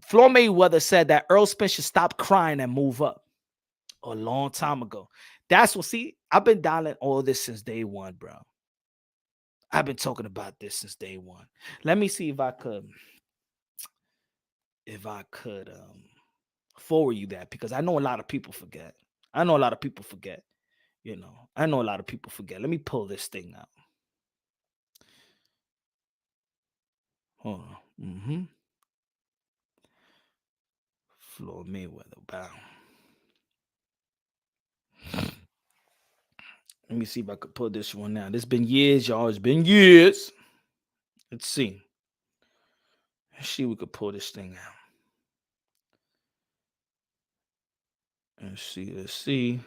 Floyd Mayweather said that Errol Spence should stop crying and move up. A long time ago. That's what, see, I've been dialing all this since day one, bro. I've been talking about this since day one. Let me see if I could forward you that, because I know a lot of people forget. You know, I know a lot of people forget. Let me pull this thing out. Hold on. Floyd Mayweather, bow. Let me see if I could pull this one out. It's been years, y'all. It's been years. Let's see. Let's see if we could pull this thing out. Let's see.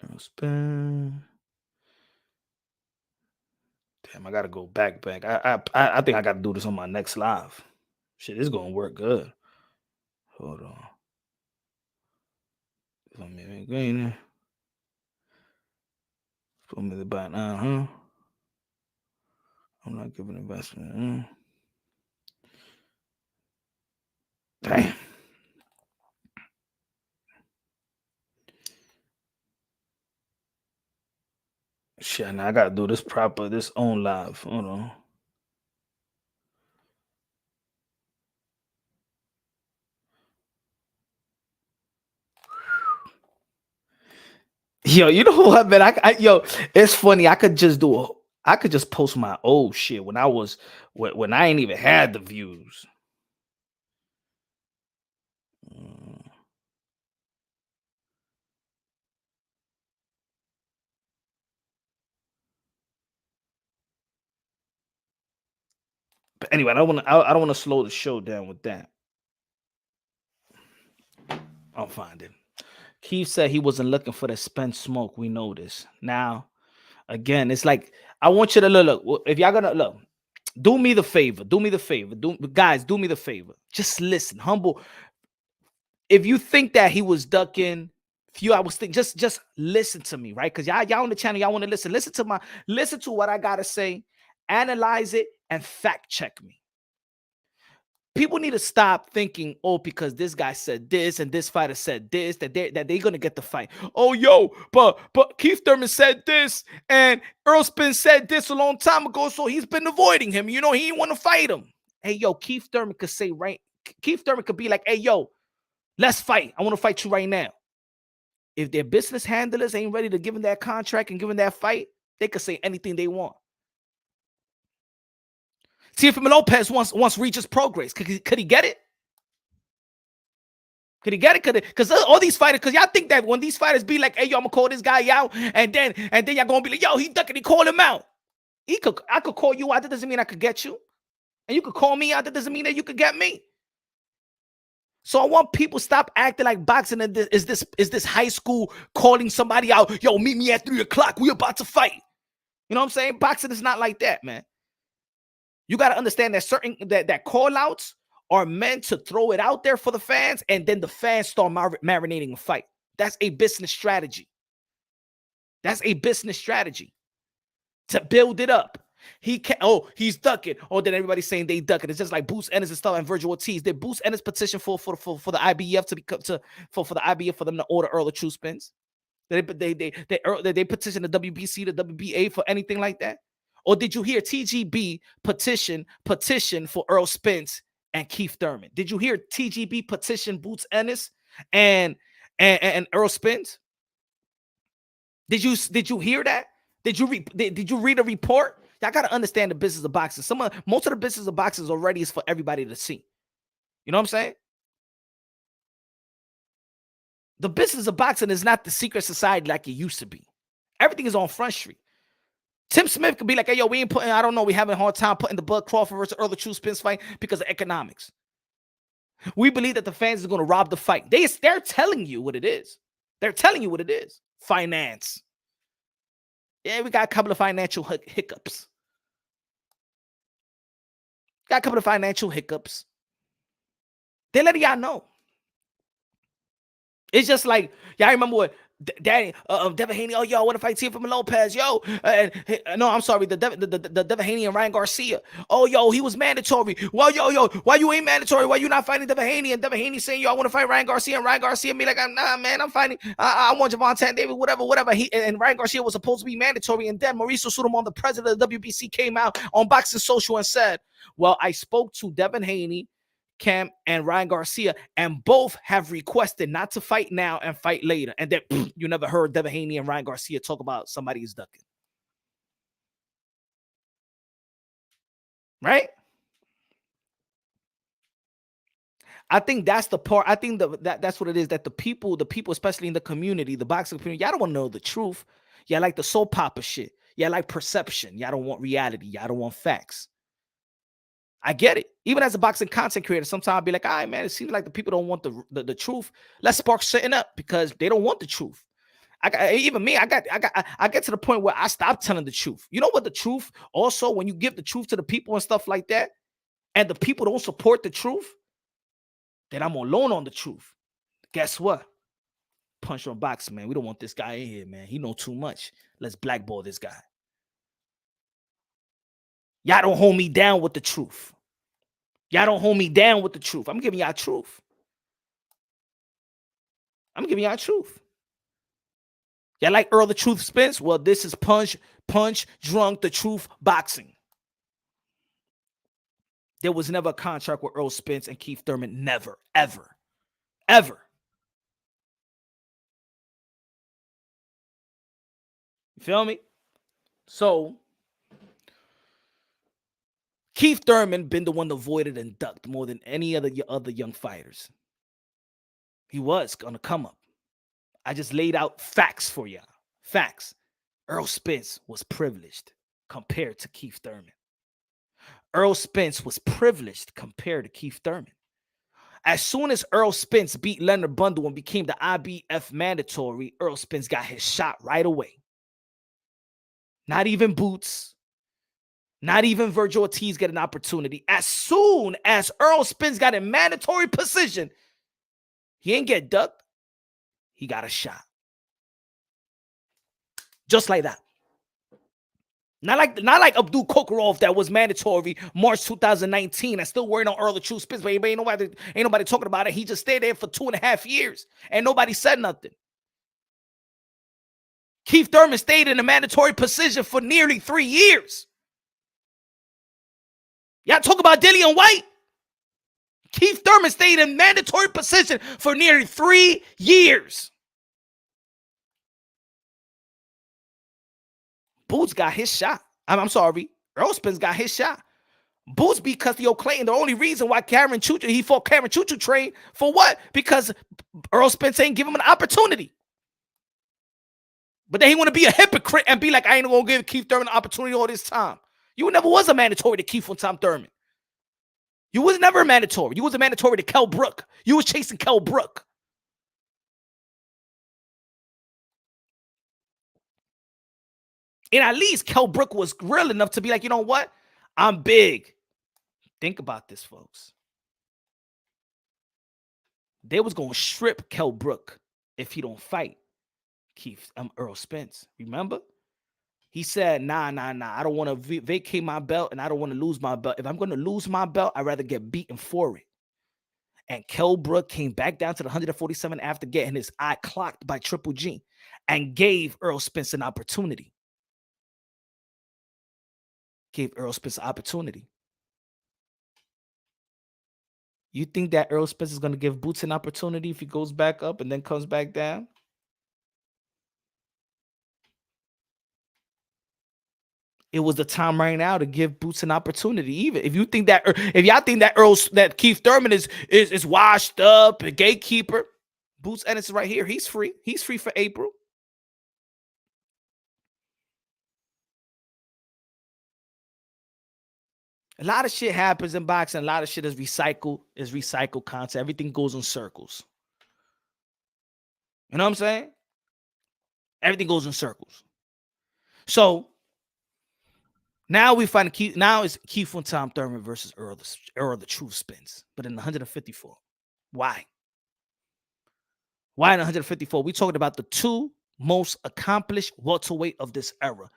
Errol Spence. Damn, I gotta go back. I think I gotta do this on my next live. Shit, it's gonna work good. Hold on. Put me the back now, I'm not giving investment. Damn. Shit, now I gotta do this proper, this on live. Hold on. Yo, you know what, man? Yo, it's funny. I could just post my old shit when I ain't even had the views. But anyway, I don't want to slow the show down with that. I'll find it. Keith said he wasn't looking for the Spence smoke. We know this. Now, again, it's like I want you to look. If y'all gonna look, do me the favor. Guys, do me the favor. Just listen, humble. If you think that he was ducking, I was thinking, just listen to me, right? Because y'all on the channel, y'all want to listen. Listen to what I gotta say, analyze it, and fact check me. People need to stop thinking, oh, because this guy said this and this fighter said this, that they're gonna get the fight. Oh, yo, but Keith Thurman said this and Errol Spence said this a long time ago, so he's been avoiding him. You know, he didn't want to fight him. Hey, yo, Keith Thurman could say Keith Thurman could be like, hey, yo, let's fight. I want to fight you right now. If their business handlers ain't ready to give him that contract and give him that fight, they could say anything they want. Thurman Lopez wants Regis Progress. Could he get it? Could he get it? Because all these fighters, because y'all think that when these fighters be like, hey, yo, I'm gonna call this guy out, and then y'all gonna be like, yo, he ducking, he call him out. I could call you out. That doesn't mean I could get you. And you could call me out. That doesn't mean that you could get me. So I want people to stop acting like boxing is this high school calling somebody out. Yo, meet me at 3:00. We about to fight. You know what I'm saying? Boxing is not like that, man. You got to understand that that call outs are meant to throw it out there for the fans, and then the fans start marinating a fight. That's a business strategy. That's a business strategy to build it up. He's ducking. Oh, then everybody's saying they ducking. It's just like Boots Ennis and stuff and Virgil Ortiz. They Boots Ennis petition for the IBF for the IBF for them to order Errol True Spence. They petition the WBC, the WBA for anything like that. Or did you hear TGB petition for Errol Spence and Keith Thurman? Did you hear TGB petition Boots Ennis and Errol Spence? Did you hear that? Did you read a report? Y'all gotta understand the business of boxing. Most of the business of boxing already is for everybody to see. You know what I'm saying? The business of boxing is not the secret society like it used to be. Everything is on Front Street. Tim Smith could be like, hey, yo, we having a hard time putting the Bud Crawford versus Errol True Spence fight because of economics. We believe that the fans are going to rob the fight. They're telling you what it is. They're telling you what it is. Finance. Yeah, we got a couple of financial hiccups. Got a couple of financial hiccups. They're letting y'all know. It's just like, y'all remember what Devin Haney, oh, yo, what if I see from Lopez, yo? No, I'm sorry, the Devin Haney and Ryan Garcia. Oh, yo, he was mandatory. Well, yo, why you ain't mandatory? Why you not fighting Devin Haney? And Devin Haney saying, yo, I want to fight Ryan Garcia. And Ryan Garcia be like, nah, man, I'm fighting. I want Javon David, whatever. And Ryan Garcia was supposed to be mandatory. And then Mauricio Suleiman, the president of the WBC, came out on Boxing Social and said, well, I spoke to Devin Haney, Cam and Ryan Garcia, and both have requested not to fight now and fight later. And then you never heard Devin Haney and Ryan Garcia talk about somebody is ducking. Right? I think that's the part. I think that's what it is, that the people, especially in the community, the boxing community, y'all don't want to know the truth. Y'all like the soap opera shit. Y'all like perception. Y'all don't want reality. Y'all don't want facts. I get it. Even as a boxing content creator, sometimes I'll be like, all right, man, it seems like the people don't want the truth. Let's spark something up because they don't want the truth. I get to the point where I stopped telling the truth. You know what the truth also, when you give the truth to the people and stuff like that, and the people don't support the truth, then I'm alone on the truth. Guess what? Punch on boxing, man. We don't want this guy in here, man. He know too much. Let's blackball this guy. Y'all don't hold me down with the truth. Y'all don't hold me down with the truth. I'm giving y'all truth. I'm giving y'all truth. Y'all like Earl the Truth Spence? Well, this is Punch Drunk the Truth Boxing. There was never a contract with Errol Spence and Keith Thurman. Never, ever, ever. You feel me? So, Keith Thurman been the one avoided and ducked more than any other young fighters. He was going to come up. I just laid out facts for y'all. Facts. Errol Spence was privileged compared to Keith Thurman. Errol Spence was privileged compared to Keith Thurman. As soon as Errol Spence beat Leonard Bundle and became the IBF mandatory, Errol Spence got his shot right away. Not even Boots, not even Virgil Ortiz get an opportunity. As soon as Errol Spence got a mandatory position, he ain't get ducked. He got a shot. Just like that. Not like Abdul Kokorov that was mandatory March 2019 and still worrying on Earl the Truth Spence, but ain't nobody talking about it. He just stayed there for 2.5 years and nobody said nothing. Keith Thurman stayed in a mandatory position for nearly 3 years. Y'all talk about Dillian White? Keith Thurman stayed in mandatory position for nearly 3 years. Boots got his shot. I'm sorry. Errol Spence got his shot. Boots beat Custio Clayton. The only reason why he fought Cameron Chuchu trained for what? Because Errol Spence ain't give him an opportunity. But then he want to be a hypocrite and be like, I ain't going to give Keith Thurman an opportunity all this time. You never was a mandatory to Keith Tom Thurman. You was never a mandatory. You was a mandatory to Kell Brook. You was chasing Kell Brook. And at least Kell Brook was real enough to be like, you know what? I'm big. Think about this, folks. They was going to strip Kell Brook if he don't fight Errol Spence. Remember? He said, nah. I don't want to vacate my belt and I don't want to lose my belt. If I'm going to lose my belt, I'd rather get beaten for it. And Kell Brook came back down to the 147 after getting his eye clocked by Triple G and gave Errol Spence an opportunity. Gave Errol Spence an opportunity. You think that Errol Spence is going to give Boots an opportunity if he goes back up and then comes back down? It was the time right now to give Boots an opportunity. Even if y'all think that Keith Thurman is washed up, a gatekeeper, Boots Ennis is right here. He's free. He's free for April. A lot of shit happens in boxing. A lot of shit is recycled content. Everything goes in circles. You know what I'm saying? Everything goes in circles. So now we find it's Keith Tom Thurman versus Errol the Truth Spence, but in 154. Why? Why in 154? We talking about the two most accomplished welterweight of this era.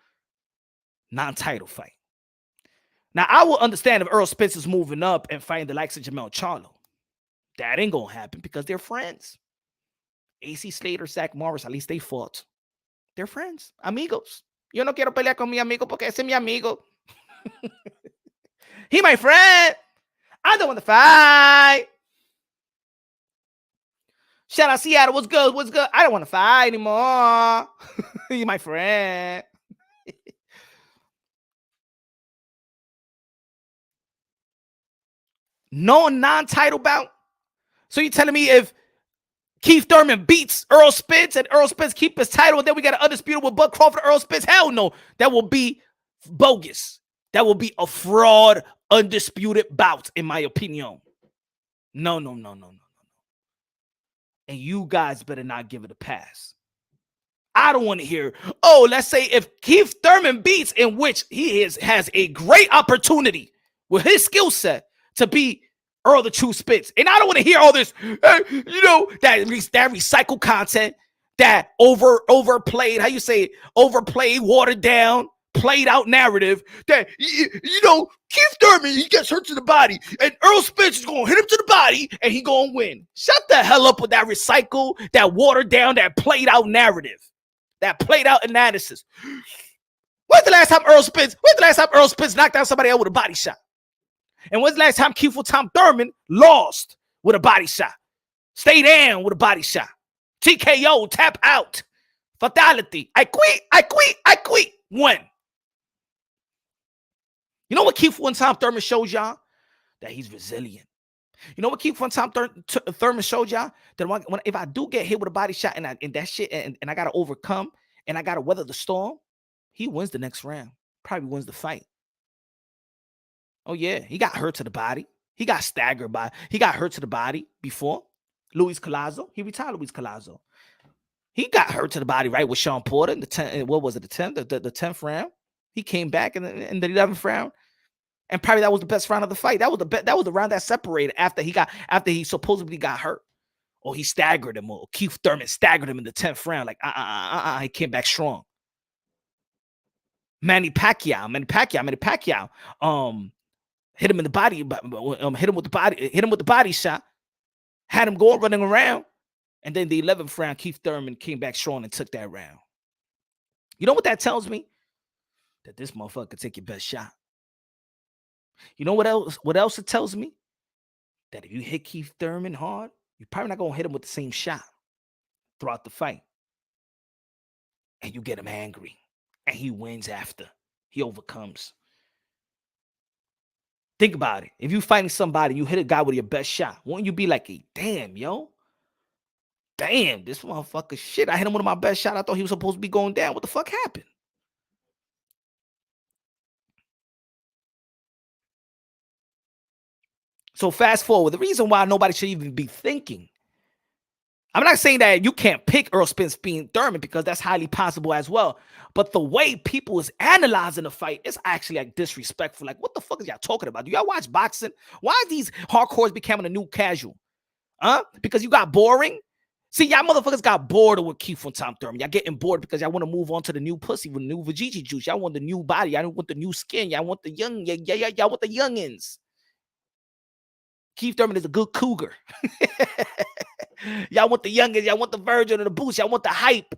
Non-title fight. Now, I will understand if Errol Spence is moving up and fighting the likes of Jamel Charlo. That ain't going to happen because they're friends. AC Slater, Zach Morris, at least they fought. They're friends, amigos. Yo no quiero pelear con mi amigo porque ese es mi amigo. He my friend. I don't want to fight. Shout out Seattle. What's good? What's good? I don't want to fight anymore. You my friend. No non-title bout. So you telling me if Keith Thurman beats Errol Spence and Errol Spence keep his title, and then we got an undisputed with Bud Crawford, Errol Spence? Hell no. That will be bogus. That will be a fraud, undisputed bout, in my opinion. No. And you guys better not give it a pass. I don't want to hear, oh, let's say if Keith Thurman beats, in which he has a great opportunity with his skill set to be Earl the True Spence. And I don't want to hear all this, that recycled content, that overplayed, how you say it, overplayed, watered down, played out narrative that, Keith Thurman, he gets hurt to the body, and Errol Spence is going to hit him to the body, and he going to win. Shut the hell up with that recycle, that watered down, that played out narrative, that played out analysis. When's the last time Errol Spence knocked out somebody out with a body shot? And when's the last time Keith Thurman lost with a body shot? Stay down with a body shot. TKO, tap out, fatality. I quit. When? You know what Keith Thurman shows y'all? That he's resilient. You know what Keith Thurman showed y'all? That if I do get hit with a body shot and that shit and I got to overcome and I got to weather the storm, he wins the next round. Probably wins the fight. Oh, yeah. He got hurt to the body. He got staggered by. He got hurt to the body before. Luis Collazo. He retired Luis Collazo. He got hurt to the body, right, with Sean Porter in the 10th. What was it? The 10th round. He came back in the 11th round. And probably that was the best round of the fight. That was the round that separated after he supposedly got hurt. Or he staggered him. Or Keith Thurman staggered him in the 10th round. Like, he came back strong. Manny Pacquiao. Hit him in the body, hit him with the body shot, had him going running around, and then the 11th round, Keith Thurman came back strong and took that round. You know what that tells me? That this motherfucker could take your best shot. You know what else? What else it tells me? That if you hit Keith Thurman hard, you're probably not gonna hit him with the same shot throughout the fight, and you get him angry, and he wins after he overcomes. Think about it. If you fighting somebody, you hit a guy with your best shot, won't you be like, hey, damn, this motherfucker shit. I hit him with my best shot. I thought he was supposed to be going down. What the fuck happened? So fast forward. The reason why nobody should even be thinking. I'm not saying that you can't pick Errol Spence being Thurman, because that's highly possible as well. But the way people is analyzing the fight is actually like disrespectful. Like, what the fuck is y'all talking about? Do y'all watch boxing? Why are these hardcores becoming a new casual? Because you got boring? See, y'all motherfuckers got bored with Keith Thurman. Y'all getting bored because y'all want to move on to the new pussy with new vajiji juice. Y'all want the new body. Y'all want the new skin. Y'all want the young. Y'all want the youngins. Keith Thurman is a good cougar. Y'all want the youngins. Y'all want the virgin of the boost. Y'all want the hype.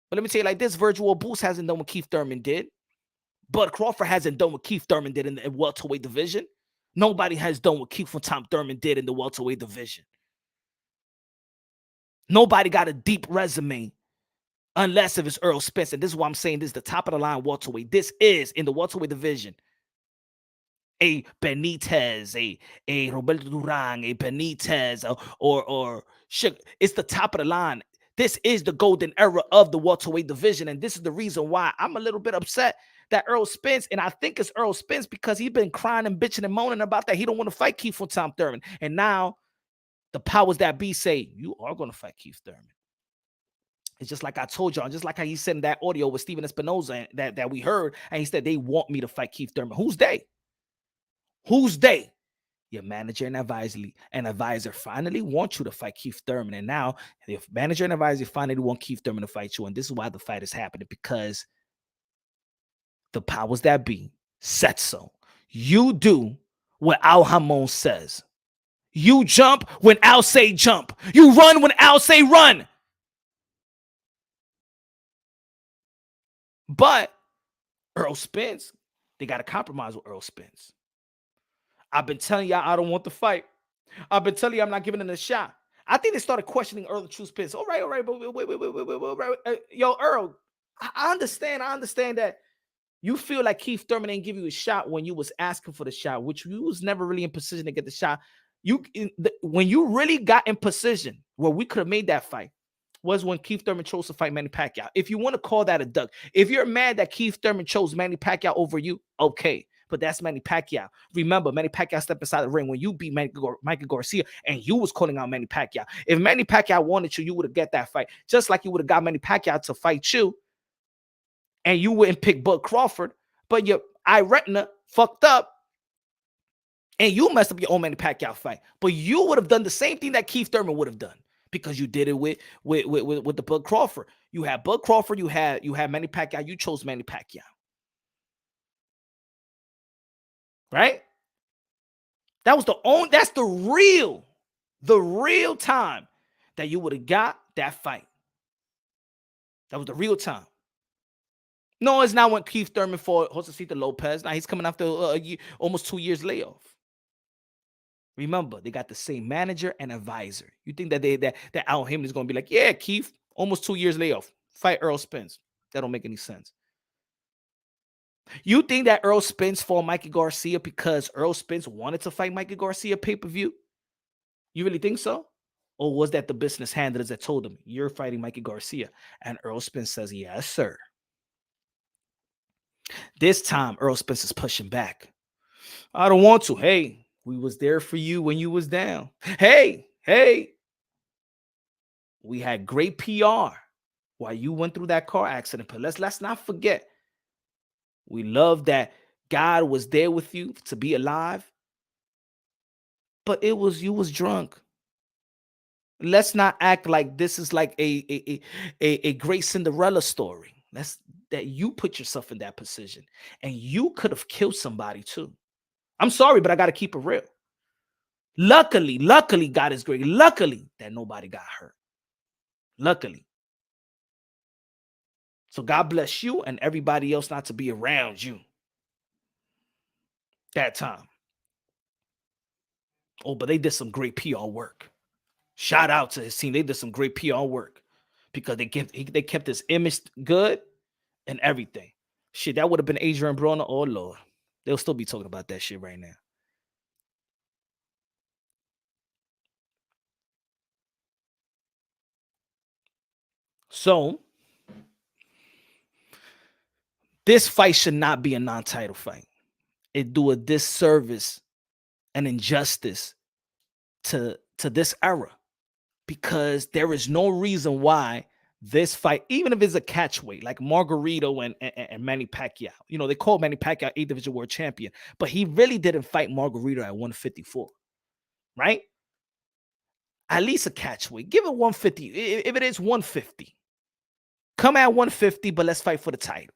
But let me tell you like this, Virtual Boost hasn't done what Keith Thurman did. Bud Crawford hasn't done what Keith Thurman did in the welterweight division. Nobody has done what Keith Thurman did in the welterweight division. Nobody got a deep resume unless if it's Errol Spence. And this is why I'm saying this is the top of the line welterweight. This is in the welterweight division. A Benitez, a Roberto Duran, a Benitez, or it's the top of the line. This is the golden era of the welterweight division, and this is the reason why I'm a little bit upset that Errol Spence, and I think it's Errol Spence because he's been crying and bitching and moaning about that. He don't want to fight Keith Thurman, and now the powers that be say, you are going to fight Keith Thurman. It's just like I told y'all, just like how he said in that audio with Steven Espinoza that we heard, and he said they want me to fight Keith Thurman. Who's they? Who's they? Your manager and advisor finally want you to fight Keith Thurman. And now the manager and advisor finally want Keith Thurman to fight you. And this is why the fight is happening, because the powers that be said so. You do what Al Hamon says. You jump when Al say jump. You run when Al say run. But Errol Spence, they got to compromise with Errol Spence. I've been telling y'all I don't want the fight. I've been telling you I'm not giving it a shot. I think they started questioning Earl the True Spence. All right, but wait. Yo, Earl, I understand that you feel like Keith Thurman didn't give you a shot when you was asking for the shot, which you was never really in position to get the shot. When you really got in position where we could have made that fight was when Keith Thurman chose to fight Manny Pacquiao. If you want to call that a duck, if you're mad that Keith Thurman chose Manny Pacquiao over you, okay. But that's Manny Pacquiao. Remember, Manny Pacquiao stepped inside the ring when you beat Michael Garcia, and you was calling out Manny Pacquiao. If Manny Pacquiao wanted you, you would have got that fight. Just like you would have got Manny Pacquiao to fight you, and you wouldn't pick Bud Crawford, but your eye retina fucked up, and you messed up your own Manny Pacquiao fight. But you would have done the same thing that Keith Thurman would have done because you did it with the Bud Crawford. You had Bud Crawford, you had Manny Pacquiao, you chose Manny Pacquiao. Right? That's the real time that you would have got that fight. That was the real time. No, it's not when Keith Thurman fought Josecito Lopez. Now he's coming after almost 2 years layoff. Remember, they got the same manager and advisor. You think that that Al Heyman is going to be like, yeah, Keith, almost 2 years layoff. Fight Errol Spence. That don't make any sense. You think that Errol Spence fought Mikey Garcia because Errol Spence wanted to fight Mikey Garcia pay-per-view? You really think so? Or was that the business handlers that told him, you're fighting Mikey Garcia? And Errol Spence says, yes, sir. This time, Errol Spence is pushing back. I don't want to. Hey, we was there for you when you was down. Hey. We had great PR while you went through that car accident. But let's not forget, we love that God was there with you to be alive. But you was drunk. Let's not act like this is like a great Cinderella story. That you put yourself in that position. And you could have killed somebody too. I'm sorry, but I got to keep it real. Luckily, God is great. Luckily that nobody got hurt. Luckily. So God bless you and everybody else not to be around you that time. Oh, but they did some great PR work. Shout out to his team. They did some great PR work because they kept his image good and everything. Shit, that would have been Adrian Broner. Oh, Lord. They'll still be talking about that shit right now. So, this fight should not be a non-title fight. It do a disservice and injustice to this era because there is no reason why this fight, even if it's a catchweight like Margarito and Manny Pacquiao, you know, they call Manny Pacquiao 8th division world champion, but he really didn't fight Margarito at 154, right? At least a catchweight. Give it 150. If it is 150, come at 150, but let's fight for the title.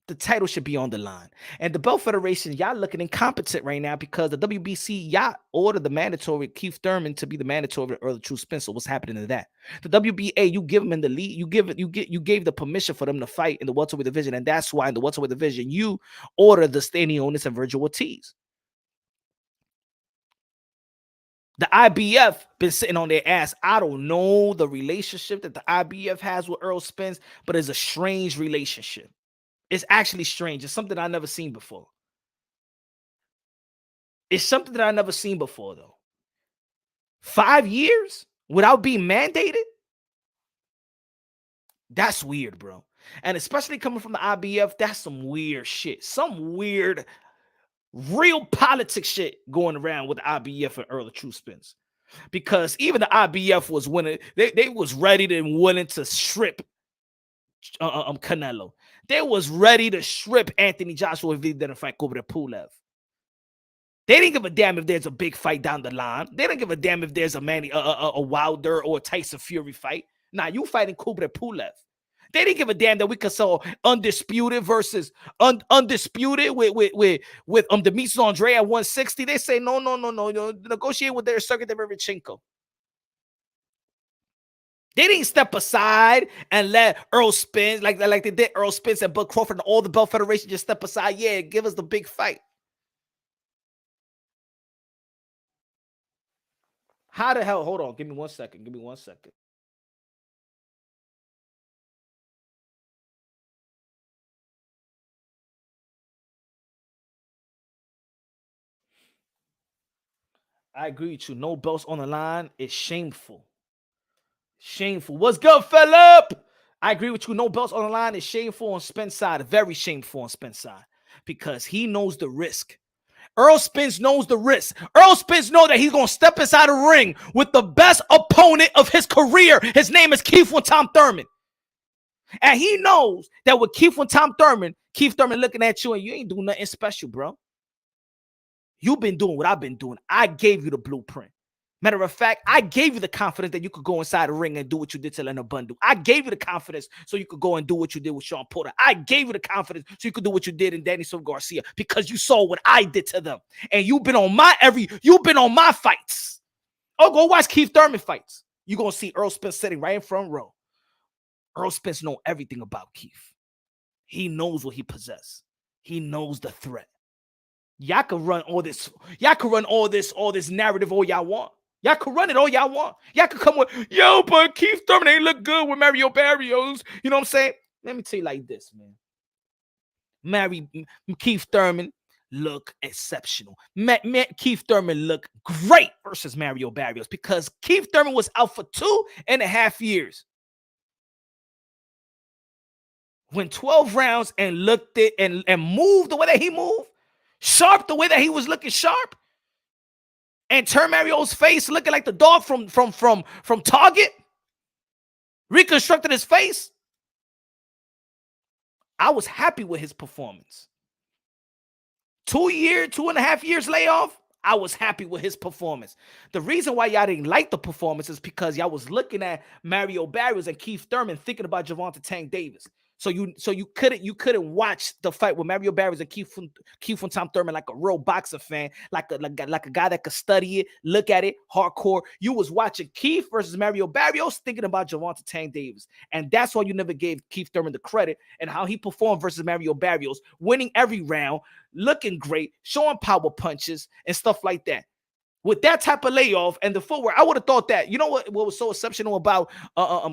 The title should be on the line. And the Belt Federation, y'all looking incompetent right now because the WBC, y'all ordered the mandatory Keith Thurman to be the mandatory Earl True Spence. So what's happening to that? The WBA, you give them in the lead. You gave the permission for them to fight in the welterweight division. And that's why in the welterweight division, you ordered the Stanionis and Virgil Ortiz. The IBF been sitting on their ass. I don't know the relationship that the IBF has with Errol Spence, but it's a strange relationship. It's actually strange. It's something I've never seen before. It's something that I've never seen before, though. 5 years without being mandated? That's weird, bro. And especially coming from the IBF, that's some weird shit. Some weird, real politics shit going around with the IBF and Earl True Spence. Because even the IBF was winning. They was ready and willing to strip Canelo. They was ready to strip Anthony Joshua if he didn't fight Kubrat Pulev. They didn't give a damn if there's a big fight down the line. They didn't give a damn if there's a Wilder or a Tyson Fury fight. Nah, you fighting Kubrat Pulev. They didn't give a damn that we could sell Undisputed versus Undisputed with Demetrius Andre at 160. They say no. Negotiate with their Sergey Derevchenko. They didn't step aside and let Errol Spence, like they did Errol Spence and Bud Crawford and all the Belt Federation just step aside. Yeah, give us the big fight. How the hell? Hold on. Give me 1 second. Give me 1 second. I agree with you. No belts on the line is shameful. Shameful. What's good, Philip? I agree with you. No belts on the line is shameful on Spence's side. Very shameful on Spence's side because he knows the risk. Errol Spence knows the risk. Errol Spence knows that he's going to step inside the ring with the best opponent of his career. His name is Keith Tom Thurman. And he knows that with Keith Thurman looking at you and you ain't doing nothing special, bro. You've been doing what I've been doing. I gave you the blueprint. Matter of fact, I gave you the confidence that you could go inside the ring and do what you did to Leonard Bundle. I gave you the confidence so you could go and do what you did with Sean Porter. I gave you the confidence so you could do what you did in Danny Silva Garcia because you saw what I did to them. And you've been on my fights. Oh, go watch Keith Thurman fights. You're going to see Errol Spence sitting right in front row. Errol Spence knows everything about Keith. He knows what he possesses. He knows the threat. Y'all can run all this. Y'all can run all this narrative all y'all want. Y'all can run it all y'all want. Y'all can come with, yo, but Keith Thurman ain't look good with Mario Barrios. You know what I'm saying? Let me tell you like this, man. Keith Thurman look exceptional. Keith Thurman look great versus Mario Barrios because Keith Thurman was out for 2.5 years. Went 12 rounds and looked it and moved the way that he moved. Sharp the way that he was looking sharp. And turn Mario's face looking like the dog from Target. Reconstructed his face. I was happy with his performance. 2.5 years layoff. I was happy with his performance. The reason why y'all didn't like the performance is because y'all was looking at Mario Barrios and Keith Thurman thinking about Gervonta Tank Davis. So you couldn't watch the fight with Mario Barrios and Keith Tom Thurman like a real boxer fan, like a guy that could study it, look at it, hardcore. You was watching Keith versus Mario Barrios thinking about Gervonta Tank Davis. And that's why you never gave Keith Thurman the credit and how he performed versus Mario Barrios, winning every round, looking great, showing power punches and stuff like that. With that type of layoff and the footwork, I would have thought that, you know what was so exceptional about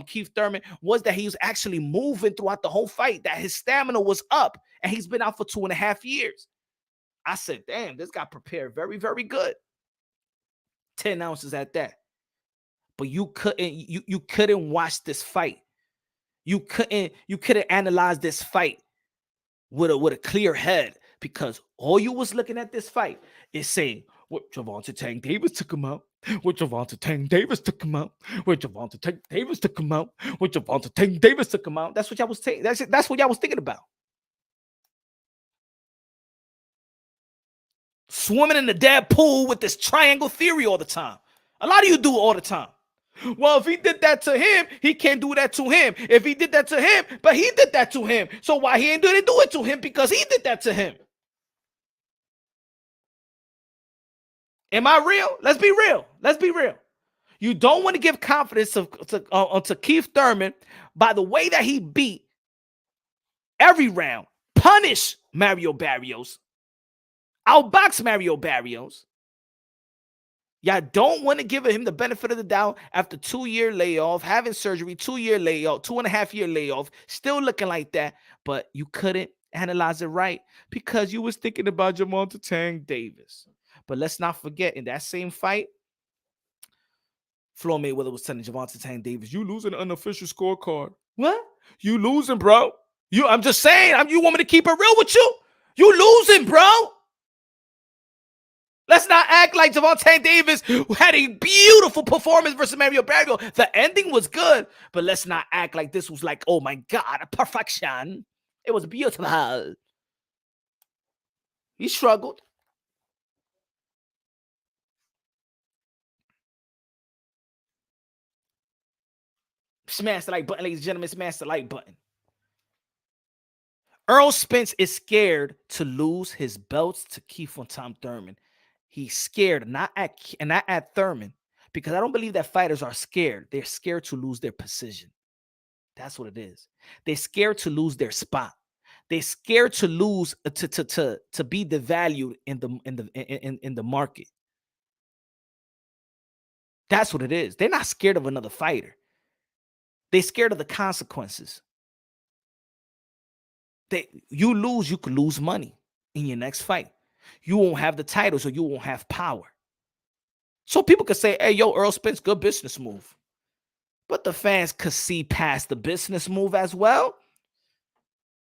Keith Thurman was that he was actually moving throughout the whole fight, that his stamina was up, and he's been out for 2.5 years. I said, damn, this guy prepared very, very good. 10 ounces at that. But you couldn't watch this fight. You couldn't analyze this fight with a clear head because all you was looking at this fight is saying, what Gervonta Tank Davis took him out. What Gervonta Tank Davis took him out. What Gervonta Tank Davis took him out. What Gervonta Tank Davis took him out. That's what y'all was saying. That's what y'all was thinking about. Swimming in the dead pool with this triangle theory all the time. A lot of you do it all the time. Well, if he did that to him, he can't do that to him. If he did that to him, but he did that to him. So why he ain't do it to him? Because he did that to him. Am I real? Let's be real. Let's be real. You don't want to give confidence to Keith Thurman by the way that he beat every round, punish Mario Barrios, outbox Mario Barrios. Y'all don't want to give him the benefit of the doubt after 2-year layoff, having surgery, 2-year layoff, 2.5-year layoff, still looking like that, but you couldn't analyze it right because you was thinking about Gervonta Tank Davis. But let's not forget, in that same fight, Floyd Mayweather was telling Gervonta Tank Davis, you losing an unofficial scorecard. What? You losing, bro. I'm just saying, you want me to keep it real with you? You losing, bro. Let's not act like Gervonta Tank Davis had a beautiful performance versus Mario Barrios. The ending was good, but let's not act like this was like, oh my God, a perfection. It was beautiful. He struggled. Smash the like button, ladies and gentlemen. Smash the like button. Errol Spence is scared to lose his belts to Keith Tom Thurman. He's scared, not at Thurman, because I don't believe that fighters are scared. They're scared to lose their position. That's what it is. They're scared to lose their spot. They're scared to lose to be devalued in the market. That's what it is. They're not scared of another fighter. They're scared of the consequences. You lose, you could lose money in your next fight. You won't have the titles or you won't have power. So people could say, hey, yo, Errol Spence, good business move. But the fans could see past the business move as well.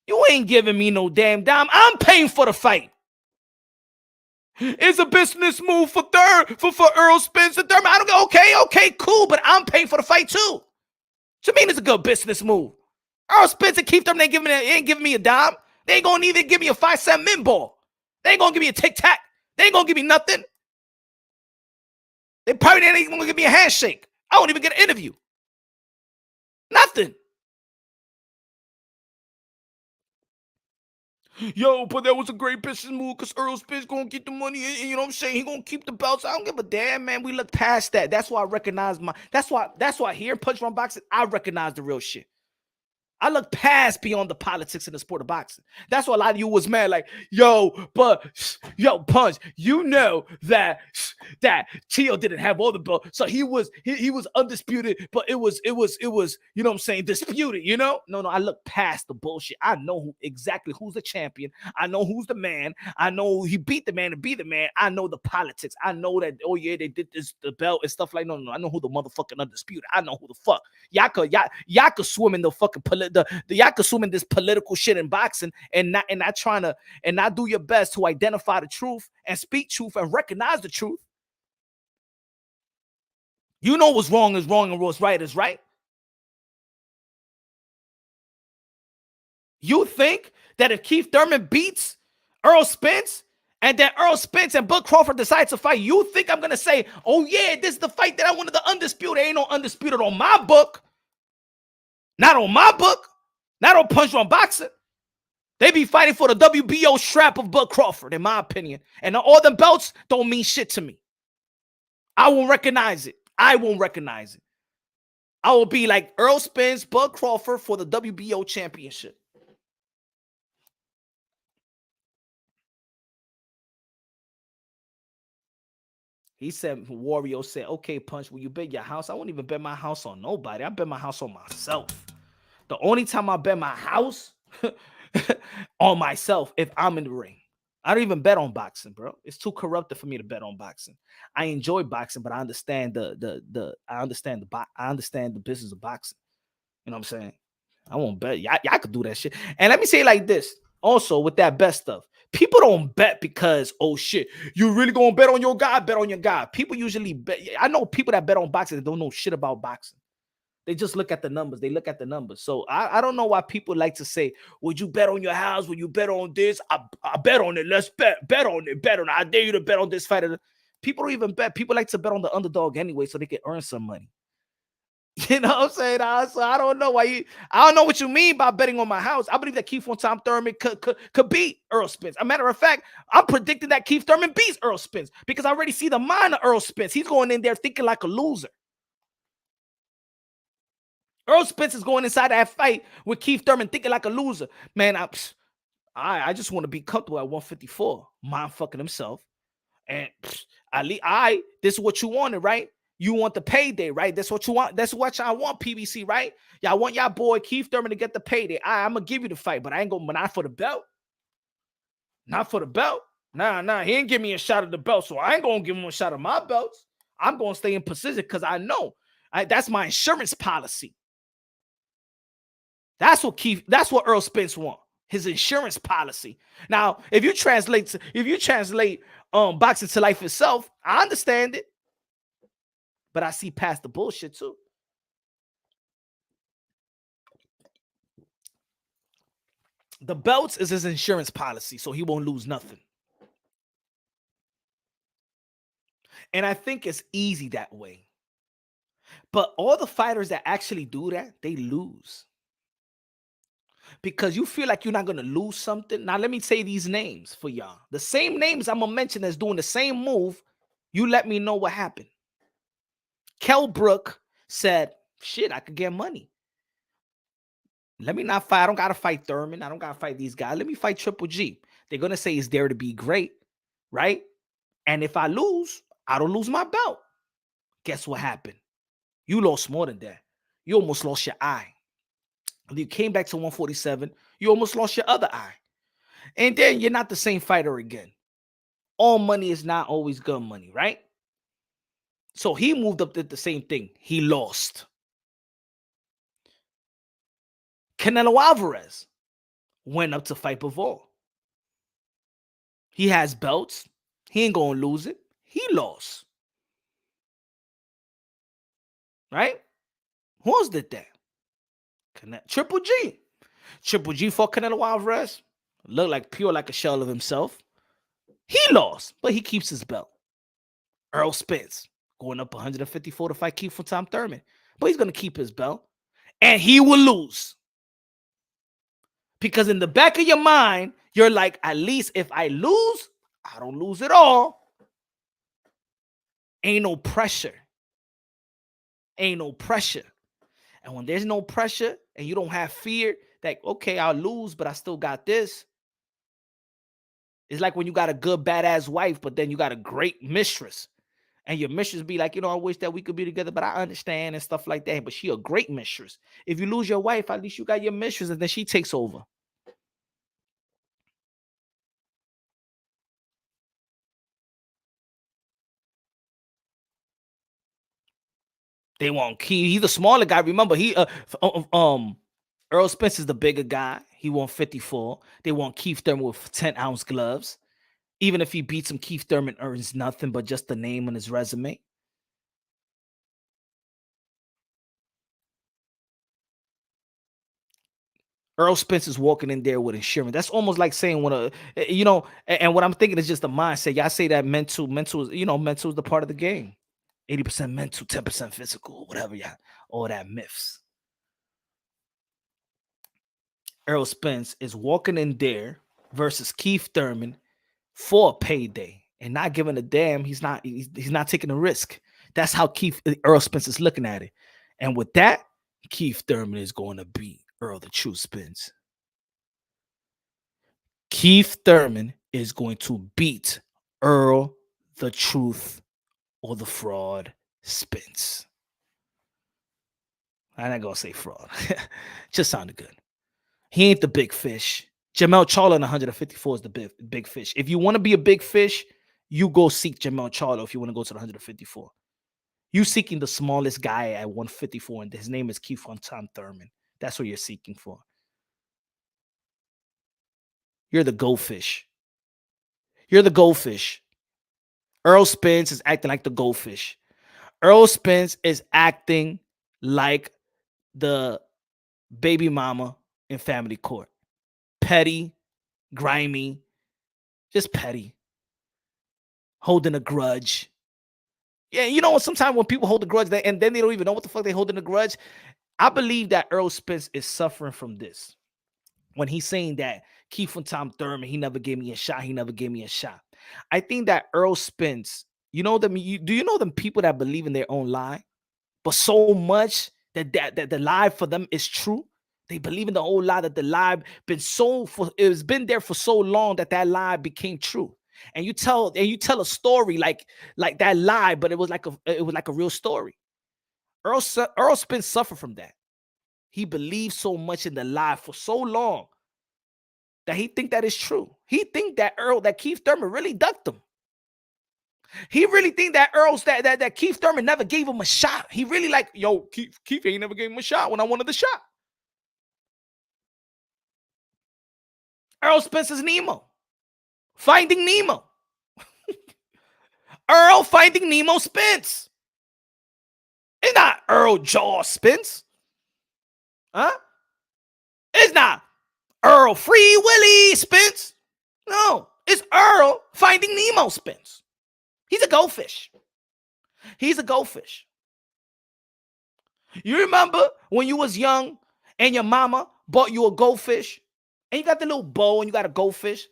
You ain't giving me no damn dime. I'm paying for the fight. It's a business move for Errol Spence and Thurman. I don't go, okay, cool, but I'm paying for the fight too. What you mean it's a good business move? Errol Spence and Keith Thurman ain't giving me a dime. They ain't gonna even give me a 5-cent min ball. They ain't gonna give me a tic-tac. They ain't gonna give me nothing. They probably ain't even gonna give me a handshake. I won't even get an interview. Nothing. Yo, but that was a great business move because Errol Spence gonna get the money and you know what I'm saying? He gonna keep the belts. I don't give a damn, man. We look past that. That's why I recognize that's why here in Punch Run Boxing, I recognize the real shit. I look past beyond the politics in the sport of boxing. That's why a lot of you was mad, like, yo, Punch, you know that Tio didn't have all the belts, so he was undisputed, but it was, you know what I'm saying, disputed, you know? No, I look past the bullshit. I know exactly who's the champion. I know who's the man. I know he beat the man to be the man. I know the politics. I know that, oh yeah, they did this, the belt and stuff like, no. I know who the motherfucking undisputed. I know who the fuck. Y'all could swim in the fucking y'all consuming this political shit in boxing and not do your best to identify the truth and speak truth and recognize the truth. You know what's wrong is wrong and what's right is right. You think that if Keith Thurman beats Errol Spence and then Errol Spence and Bud Crawford decide to fight, you think I'm gonna say, oh yeah, this is the fight that I wanted, the undisputed? Ain't no undisputed on my book. Not on my book. Not on Punch Run Boxing. They be fighting for the WBO strap of Bud Crawford, in my opinion. And all them belts don't mean shit to me. I won't recognize it. I will be like Errol Spence, Bud Crawford for the WBO championship. He said, Wario said, okay, Punch, will you bet your house? I won't even bet my house on nobody. I bet my house on myself. The only time I bet my house on myself if I'm in the ring. I don't even bet on boxing, bro. It's too corrupted for me to bet on boxing. I enjoy boxing, but I understand the business of boxing. You know what I'm saying? I won't bet. Y'all could do that shit. And let me say it like this. Also, with that bet stuff, people don't bet because, oh shit, you really gonna bet on your guy? Bet on your guy. People usually bet. I know people that bet on boxing that don't know shit about boxing. They just look at the numbers. They look at the numbers. So I don't know why people like to say, would you bet on your house? Would you bet on this? I bet on it. Let's bet on it. Bet on it. I dare you to bet on this fighter. People don't even bet. People like to bet on the underdog anyway so they can earn some money. You know what I'm saying? So I don't know why I don't know what you mean by betting on my house. I believe that Keith Thurman could beat Errol Spence. As a matter of fact, I'm predicting that Keith Thurman beats Errol Spence because I already see the mind of Errol Spence. He's going in there thinking like a loser. Errol Spence is going inside that fight with Keith Thurman thinking like a loser. Man, I just want to be comfortable at 154. Mind fucking himself. And this is what you wanted, right? You want the payday, right? That's what you want. That's what y'all want, PBC, right? Y'all want y'all boy Keith Thurman to get the payday. I'm going to give you the fight, but I ain't going to, not for the belt. Not for the belt. Nah, he ain't give me a shot at the belt, so I ain't going to give him a shot at my belts. I'm going to stay in position because I know that's my insurance policy. That's what Errol Spence wants. His insurance policy. Now, if you translate boxing to life itself, I understand it. But I see past the bullshit too. The belts is his insurance policy, so he won't lose nothing. And I think it's easy that way. But all the fighters that actually do that, they lose. Because you feel like you're not going to lose something. Now, let me say these names for y'all. The same names I'm going to mention as doing the same move. You let me know what happened. Kell Brook said, shit, I could get money. Let me not fight. I don't got to fight Thurman. I don't got to fight these guys. Let me fight Triple G. They're going to say it's there to be great, right? And if I lose, I don't lose my belt. Guess what happened? You lost more than that. You almost lost your eye. When you came back to 147, you almost lost your other eye. And then you're not the same fighter again. All money is not always good money, right? So he moved up, did the same thing. He lost. Canelo Alvarez went up to fight Bivol. He has belts. He ain't going to lose it. He lost. Right? Who else did that? Triple G. Triple G fought Canelo Alvarez. Looked like pure like a shell of himself. He lost, but he keeps his belt. Errol Spence going up 154 to fight Keith from Tom Thurman. But he's going to keep his belt. And he will lose. Because in the back of your mind, you're like, at least if I lose, I don't lose it all. Ain't no pressure. Ain't no pressure. And when there's no pressure and you don't have fear that, okay, I'll lose, but I still got this. It's like when you got a good, badass wife, but then you got a great mistress. And your mistress be like, I wish that we could be together, but I understand and stuff like that. But she a great mistress. If you lose your wife, at least you got your mistress and then she takes over. They want Keith. He's the smaller guy. Remember, Errol Spence is the bigger guy. He won 54. They want Keith Thurman with 10-ounce gloves. Even if he beats him, Keith Thurman earns nothing but just the name on his resume. Errol Spence is walking in there with insurance. That's almost like saying and what I'm thinking is just the mindset. Y'all say that mental is, mental is the part of the game. 80% mental, 10% physical, whatever, all that myths. Errol Spence is walking in there versus Keith Thurman for a payday and not giving a damn. He's not taking a risk. That's how Errol Spence is looking at it. And with that, Keith Thurman is going to beat Errol the True Spence. Keith Thurman is going to beat Errol the Truth or the Fraud Spence. I'm not going to say fraud. Just sounded good. He ain't the big fish. Jamel Charlo in 154 is the big fish. If you want to be a big fish, you go seek Jamel Charlo if you want to go to the 154. You seeking the smallest guy at 154, and his name is Keith von Tom Thurman. That's what you're seeking for. You're the goldfish. You're the goldfish. Errol Spence is acting like the goldfish. Errol Spence is acting like the baby mama in Family Court. Petty, grimy, just petty. Holding a grudge. Yeah, sometimes when people hold a grudge and then they don't even know what the fuck they holding a grudge. I believe that Errol Spence is suffering from this. When he's saying that Keith from Tom Thurman, he never gave me a shot. He never gave me a shot. I think that Errol Spence, do you know them people that believe in their own lie? But so much that the lie for them is true. They believe in the old lie that the lie it's been there for so long that lie became true. And you tell a story like that lie, but it was like a real story. Errol Spence suffered from that. He believed so much in the lie for so long that he think that is true. He think that Keith Thurman really ducked him. He really think that that Keith Thurman never gave him a shot. He really like, Keith ain't never gave him a shot when I wanted the shot. Errol Spence is Nemo. Finding Nemo. Errol Finding Nemo Spence. It's not Earl Jaw Spence. Huh? It's not Earl Free Willy Spence. No, it's Earl Finding Nemo Spence. He's a goldfish. He's a goldfish. You remember when you was young and your mama bought you a goldfish and you got the little bowl and you got a goldfish,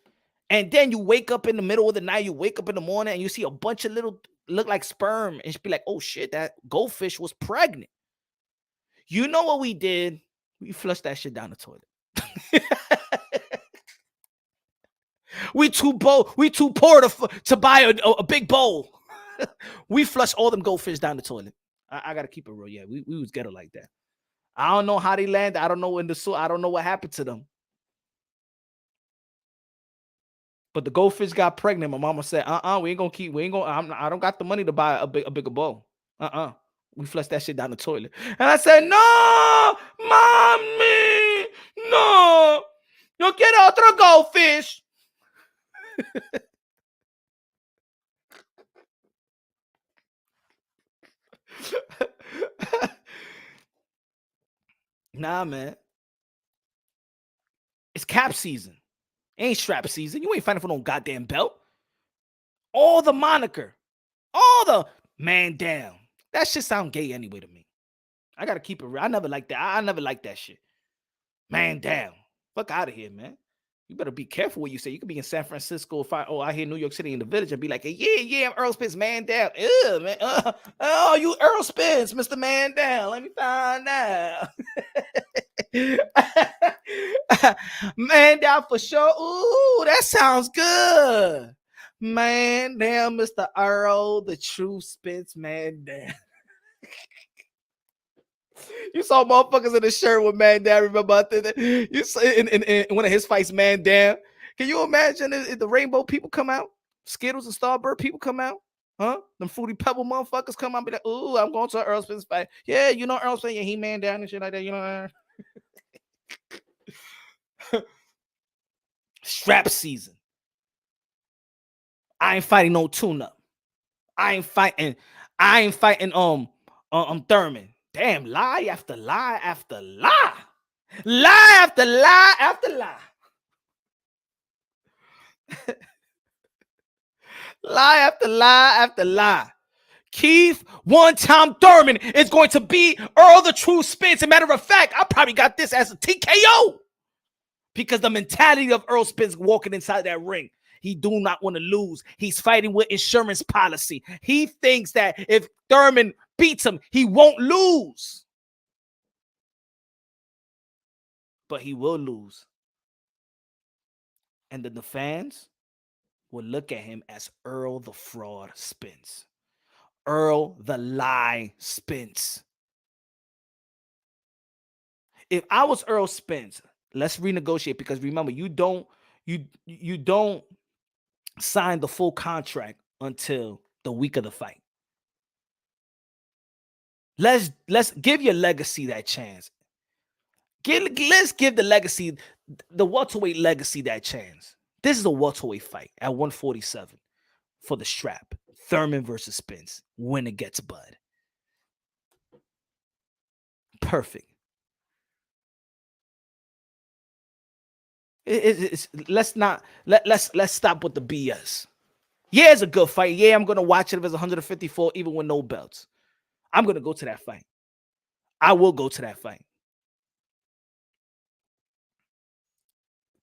and then you wake up in the middle of the night, you wake up in the morning and you see a bunch of little look like sperm and be like, oh shit, that goldfish was pregnant. You know what we did? We flushed that shit down the toilet. we too poor to buy a big bowl. We flush all them goldfish down the toilet. I gotta keep it real. Yeah, we was ghetto like that. I don't know how they landed. I don't know in the sewer. I don't know what happened to them. But the goldfish got pregnant. My mama said, we ain't gonna keep, I don't got the money to buy a bigger bowl. We flushed that shit down the toilet. And I said, no, mommy, no. Yo quiero otro goldfish. Nah, man. It's cap season. Ain't strap season. You ain't fighting for no goddamn belt. All the moniker. All the man down. That shit sound gay anyway to me. I gotta keep it real. I never liked that. I never liked that shit. Man down. Fuck out of here, man. You better be careful what you say. You could be in San Francisco, I hear New York City in the Village and be like, yeah, I'm Errol Spence, man down. Ew, man. Oh, you Errol Spence, Mr. Man down. Let me find out. Man down for sure. Ooh, that sounds good. Man down, Mr. Errol, the true Spence, man down. You saw motherfuckers in the shirt with man down. Remember you saw in one of his fights, man down. Can you imagine if the Rainbow people come out? Skittles and Starbird people come out? Huh? Them Fruity Pebble motherfuckers come out and be like, ooh, I'm going to an Errol Spence fight. Yeah, you know Errol Spence, yeah, he man down and shit like that, you know. Strap season. I ain't fighting no tune-up. I ain't fighting Thurman. Damn, lie after lie after lie. Lie after lie after lie. Lie after lie after lie. Keith one-time Thurman is going to be Earl the True Spence. As a matter of fact, I probably got this as a TKO. Because the mentality of Errol Spence walking inside that ring. He do not want to lose. He's fighting with insurance policy. He thinks that if Thurman beats him, he won't lose. But he will lose. And then the fans will look at him as Earl the Fraud Spence. Earl the Lie Spence. If I was Errol Spence, let's renegotiate, because remember, you don't sign the full contract until the week of the fight. Let's give your legacy that chance. Let's give the legacy, the welterweight legacy, that chance. This is a welterweight fight at 147 for the strap. Thurman versus Spence. Winner gets Bud. Perfect. Let's stop with the BS. Yeah, it's a good fight. Yeah, I'm gonna watch it if it's 154, even with no belts. I'm gonna go to that fight. I will go to that fight.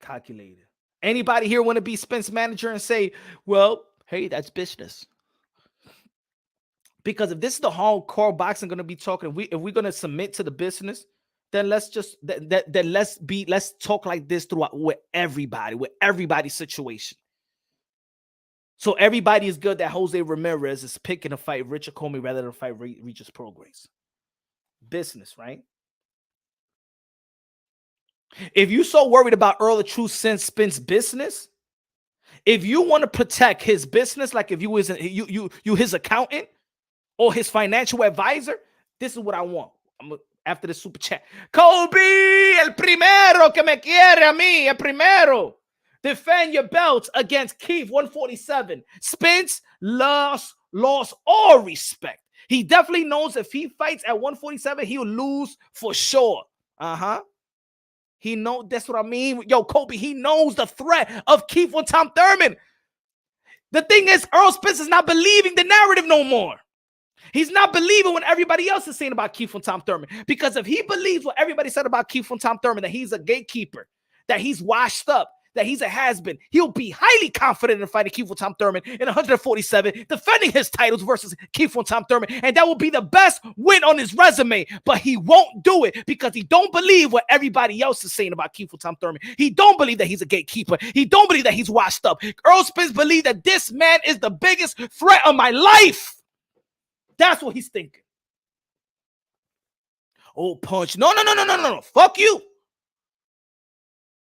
Calculated. Anybody here want to be Spence manager and say, well, hey, that's business? Because if this is the hardcore boxing going to be talking, if we're going to submit to the business, then let's just let's talk like this throughout with everybody's situation. So everybody is good that Jose Ramirez is picking to fight Richard Comey rather than fight Regis Prograis. Business, right? If you're so worried about Earl the True Spence business, if you want to protect his business, like if you was you his accountant or his financial advisor, this is what I want. After the super chat, Kobe, el primero que me quiere a mí, el primero. Defend your belts against Keith 147. Spence lost all respect. He definitely knows if he fights at 147, he'll lose for sure. He knows, that's what I mean. Yo, Kobe, he knows the threat of Keith one-time Thurman. The thing is, Errol Spence is not believing the narrative no more. He's not believing what everybody else is saying about Keith one-time Thurman. Because if he believes what everybody said about Keith one-time Thurman, that he's a gatekeeper, that he's washed up, that he's a has-been. He'll be highly confident in fighting Keith Tom Thurman in 147, defending his titles versus Keith Tom Thurman, and that will be the best win on his resume. But he won't do it because he don't believe what everybody else is saying about Keith Tom Thurman. He don't believe that he's a gatekeeper. He don't believe that he's washed up. Errol Spence believes that this man is the biggest threat of my life. That's what he's thinking. Oh, Punch. No. Fuck you.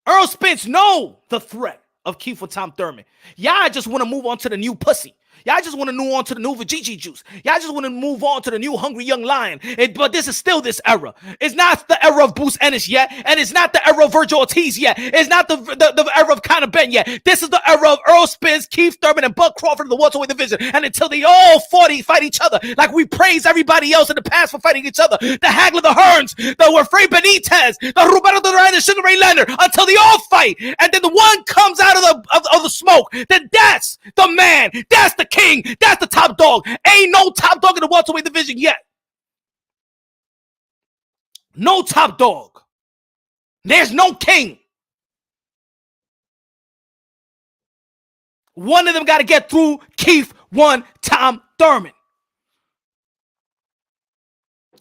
Errol Spence know the threat of Keith Tom Thurman. Y'all just want to move on to the new pussy. Y'all just want to move on to the new Vajiji juice. Y'all just want to move on to the new Hungry Young Lion. But this is still this era. It's not the era of Bruce Ennis yet. And it's not the era of Virgil Ortiz yet. It's not the era of Conor Ben yet. This is the era of Errol Spence, Keith Thurman, and Bud Crawford in the welterweight division. And until they all fight each other, like we praise everybody else in the past for fighting each other, the Hagler, the Hearns, the Warfare Benitez, the Roberto Duran, the Sugar Ray Leonard, until they all fight. And then the one comes out of the smoke. Then that's the man. That's the king. That's the top dog. Ain't no top dog in the welterweight division yet. No top dog. There's no king. One of them got to get through Keith Tom Thurman.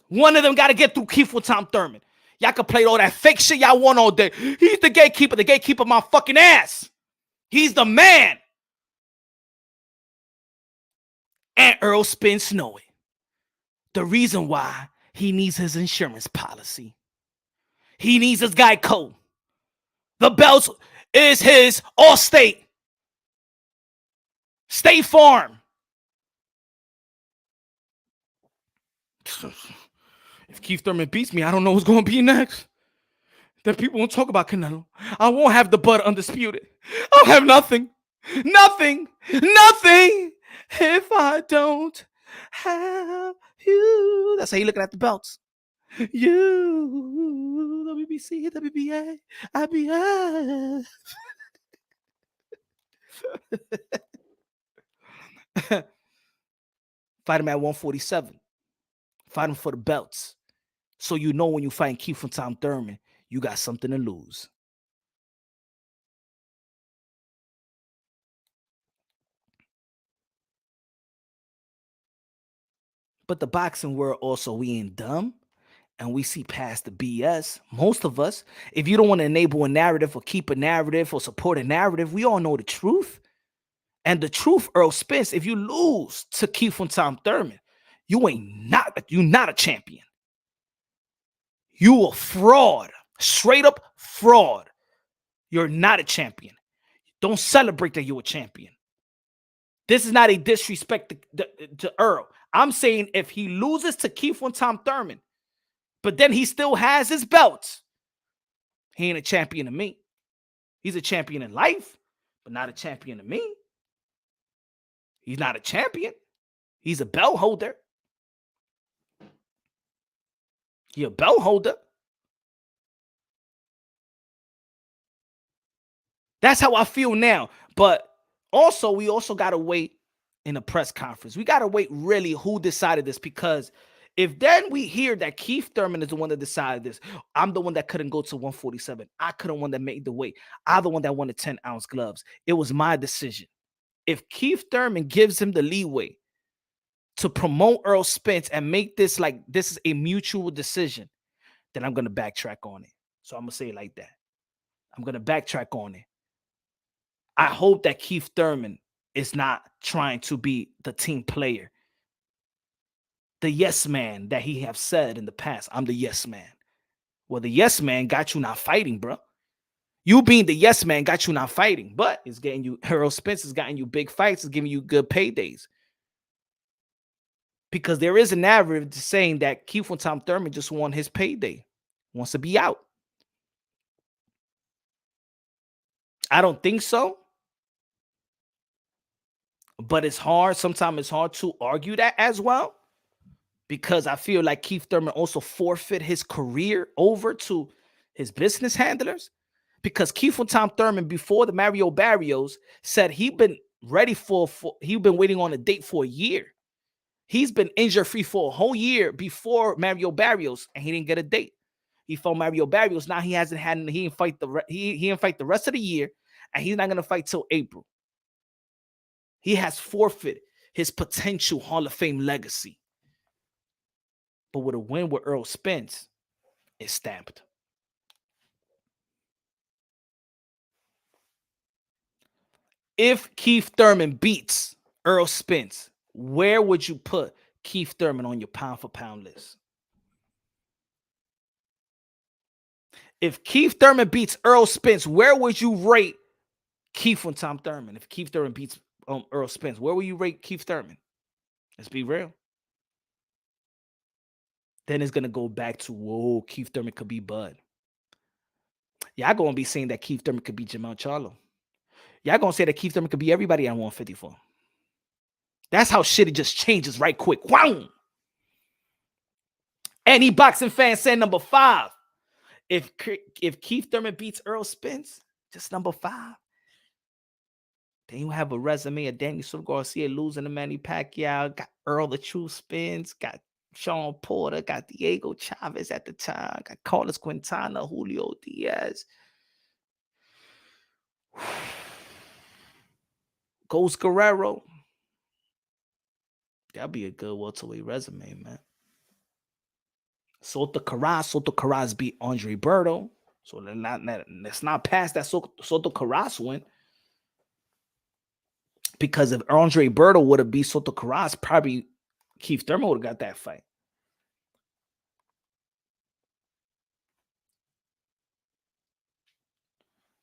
One of them got to get through Keith Tom Thurman. Y'all can play all that fake shit y'all want all day. He's the gatekeeper my fucking ass. He's the man. And Errol Spence know it. The reason why he needs his insurance policy. He needs his Geico. The belt is his Allstate. State Farm. If Keith Thurman beats me, I don't know what's going to be next. Then people won't talk about Canelo. I won't have the bud undisputed. I'll have nothing. Nothing. If I don't have you. That's how you looking at the belts. You, WBC, WBA, IBF. Fight him at 147. Fight him for the belts. So you know when you fight Keith Tom Thurman, you got something to lose. But the boxing world also, we ain't dumb. And we see past the BS. Most of us, if you don't want to enable a narrative or keep a narrative or support a narrative, we all know the truth. And the truth, Errol Spence, if you lose to Keith Tom Thurman, you're not a champion. You a fraud. Straight up fraud. You're not a champion. Don't celebrate that you're a champion. This is not a disrespect to Errol. I'm saying if he loses to Keith Tom Thurman, but then he still has his belts, he ain't a champion to me. He's a champion in life, but not a champion to me. He's not a champion. He's a belt holder. You're a belt holder. That's how I feel now. But also, we also got to wait in a press conference. We got to wait really who decided this, because if then we hear that Keith Thurman is the one that decided this, I'm the one that couldn't go to 147. I couldn't one that made the weight. I'm the one that won the 10-ounce gloves. It was my decision. If Keith Thurman gives him the leeway to promote Errol Spence and make this like this is a mutual decision, then I'm going to backtrack on it. So I'm going to say it like that. I'm going to backtrack on it. I hope that Keith Thurman is not trying to be the team player, the yes man that he have said in the past. I'm the yes man. Well, the yes man got you not fighting, bro. You being the yes man got you not fighting, but it's getting you, Errol Spence has gotten you big fights, it's giving you good paydays. Because there is a narrative saying that Keith Tom Thurman just won his payday, wants to be out. I don't think so. But it's hard. Sometimes it's hard to argue that as well, because I feel like Keith Thurman also forfeit his career over to his business handlers, because Keith Tom Thurman, before the Mario Barrios, said he'd been ready he'd been waiting on a date for a year. He's been injured free for a whole year before Mario Barrios, and he didn't get a date. He fought Mario Barrios. Now he didn't fight the rest of the year. and he's not going to fight till April. He has forfeit his potential Hall of Fame legacy. But with a win with Errol Spence, it's stamped. If Keith Thurman beats Errol Spence, where would you put Keith Thurman on your pound-for-pound list? If Keith Thurman beats Errol Spence, where would you rate Keith and Tom Thurman? If Keith Thurman beats Errol Spence, where will you rate Keith Thurman? Let's be real. Then it's going to go back to, whoa, Keith Thurman could be Bud. Y'all going to be saying that Keith Thurman could be Jermell Charlo. Y'all going to say that Keith Thurman could be everybody at 154. That's how shit it just changes right quick. Wow. Any boxing fan said number 5. If Keith Thurman beats Errol Spence, just number 5. Then you have a resume of Daniel Silva Garcia losing to Manny Pacquiao, got Earl the True Spence, got Sean Porter, got Diego Chavez at the time, got Carlos Quintana, Julio Diaz. Ghost Guerrero. That'd be a good welterweight resume, man. Soto Carras beat Andre Berto. So let's not pass that Soto Carras win. Because if Andre Berto would have beat Soto Carras, probably Keith Thurman would have got that fight.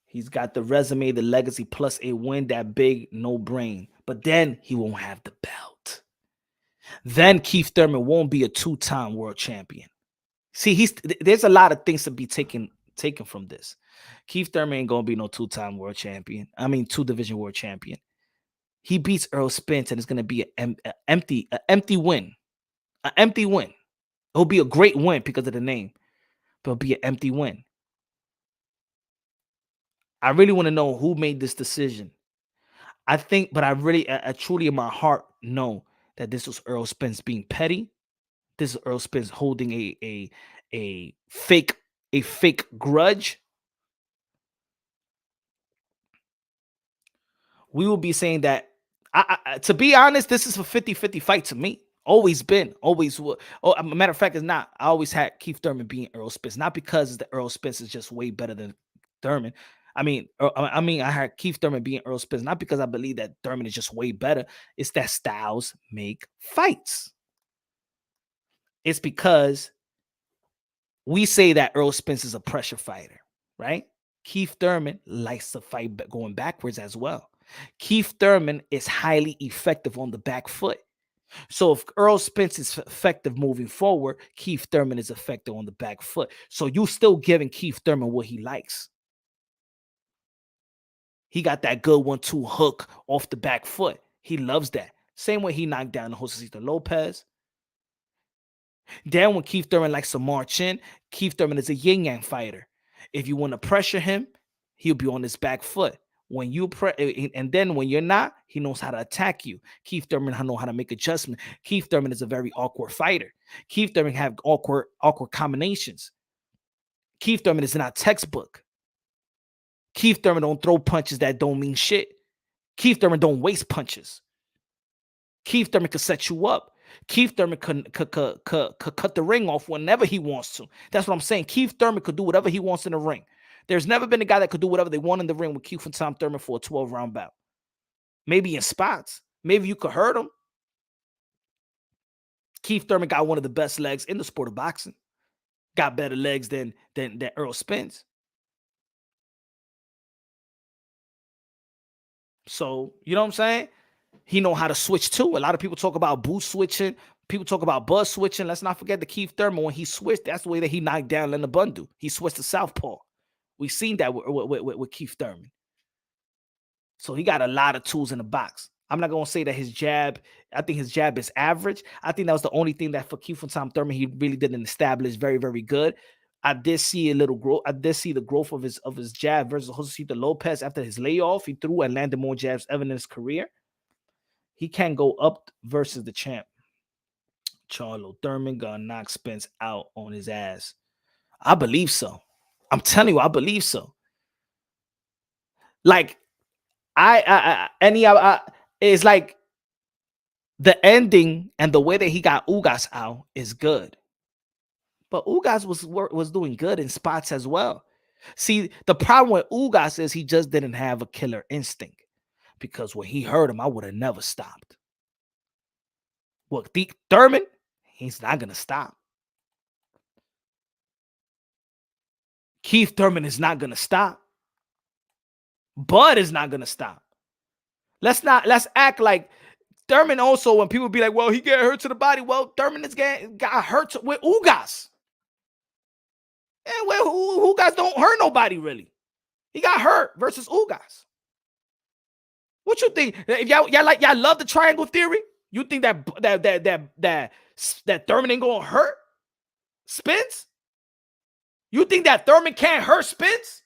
He's got the resume, the legacy, plus a win, that big no-brain. But then he won't have the belt. Then Keith Thurman won't be a 2-time world champion. See, there's a lot of things to be taken from this. Keith Thurman ain't gonna be no 2-time world champion. I mean, 2-division world champion. He beats Errol Spence, and it's gonna be an empty win. An empty win. It'll be a great win because of the name, but it'll be an empty win. I really want to know who made this decision. I think, but I truly in my heart know that this was Errol Spence being petty. This is Errol Spence holding a fake grudge. We will be saying that, to be honest, this is a 50-50 fight to me. Always been, always will. Oh, a matter of fact, it's not. I always had Keith Thurman being Errol Spence, not because the Errol Spence is just way better than Thurman. I had Keith Thurman being Errol Spence, not because I believe that Thurman is just way better. It's that styles make fights. It's because we say that Errol Spence is a pressure fighter, right? Keith Thurman likes to fight going backwards as well. Keith Thurman is highly effective on the back foot. So if Errol Spence is effective moving forward, Keith Thurman is effective on the back foot. So you still giving Keith Thurman what he likes. He got that good 1-2 hook off the back foot. He loves that. Same way he knocked down Josecito Lopez. Then when Keith Thurman likes to march in, Keith Thurman is a yin-yang fighter. If you want to pressure him, he'll be on his back foot. When you and then when you're not, he knows how to attack you. Keith Thurman knows how to make adjustment. Keith Thurman is a very awkward fighter. Keith Thurman have awkward combinations. Keith Thurman is not textbook. Keith Thurman don't throw punches that don't mean shit. Keith Thurman don't waste punches. Keith Thurman could set you up. Keith Thurman could cut the ring off whenever he wants to. That's what I'm saying. Keith Thurman could do whatever he wants in the ring. There's never been a guy that could do whatever they want in the ring with Keith and Tom Thurman for a 12-round bout. Maybe in spots. Maybe you could hurt him. Keith Thurman got one of the best legs in the sport of boxing. Got better legs than Errol Spence. So, you know what I'm saying? He know how to switch too. A lot of people talk about boot switching. People talk about buzz switching. Let's not forget the Keith Thurman. When he switched, that's the way that he knocked down Leonard Bundu. He switched to southpaw. We've seen that with Keith Thurman. So he got a lot of tools in the box. I'm not going to say that his jab, I think his jab is average. I think that was the only thing that for Keith and Tom Thurman, he really didn't establish very, very good. I did see a little growth. I did see the growth of his jab versus Josecito Lopez after his layoff. He threw and landed more jabs ever in his career. He can go up versus the champ. Charlo. Thurman gonna knock Spence out on his ass. I believe so. I'm telling you, I believe so. Like, It's like the ending and the way that he got Ugas out is good. But Ugas was doing good in spots as well. See, the problem with Ugas is he just didn't have a killer instinct. Because when he heard him, I would have never stopped. Well, Thurman, he's not going to stop. Keith Thurman is not going to stop. Bud is not going to stop. Let's act like Thurman also, when people be like, well, he got hurt to the body. Well, Thurman got hurt with Ugas. And well, Ugas don't hurt nobody, really. He got hurt versus Ugas. What you think? If y'all love the triangle theory, you think that Thurman ain't gonna hurt Spence? You think that Thurman can't hurt Spence?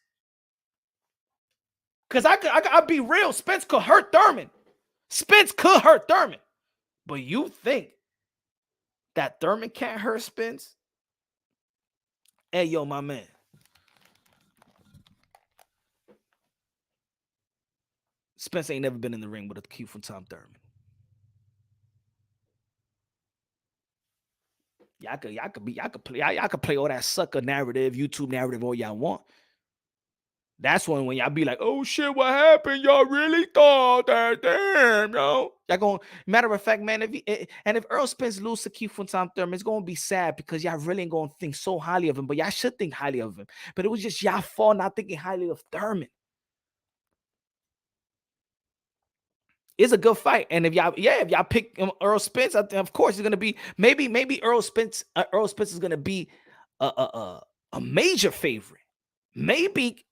Because I'll be real, Spence could hurt Thurman. Spence could hurt Thurman. But you think that Thurman can't hurt Spence? Hey, yo, my man. Spence ain't never been in the ring with a cue from Tom Thurman. Y'all could play all that sucker narrative, YouTube narrative, all y'all want. That's when y'all be like, oh shit, what happened? Y'all really thought that, damn, yo. Y'all going, matter of fact, man, if Errol Spence loses to Keith from Tom Thurman, it's gonna be sad because y'all really ain't gonna think so highly of him, but y'all should think highly of him. But it was just y'all fault not thinking highly of Thurman. It's a good fight, and if y'all pick Errol Spence, of course it's gonna be maybe Errol Spence is gonna be a major favorite. Maybe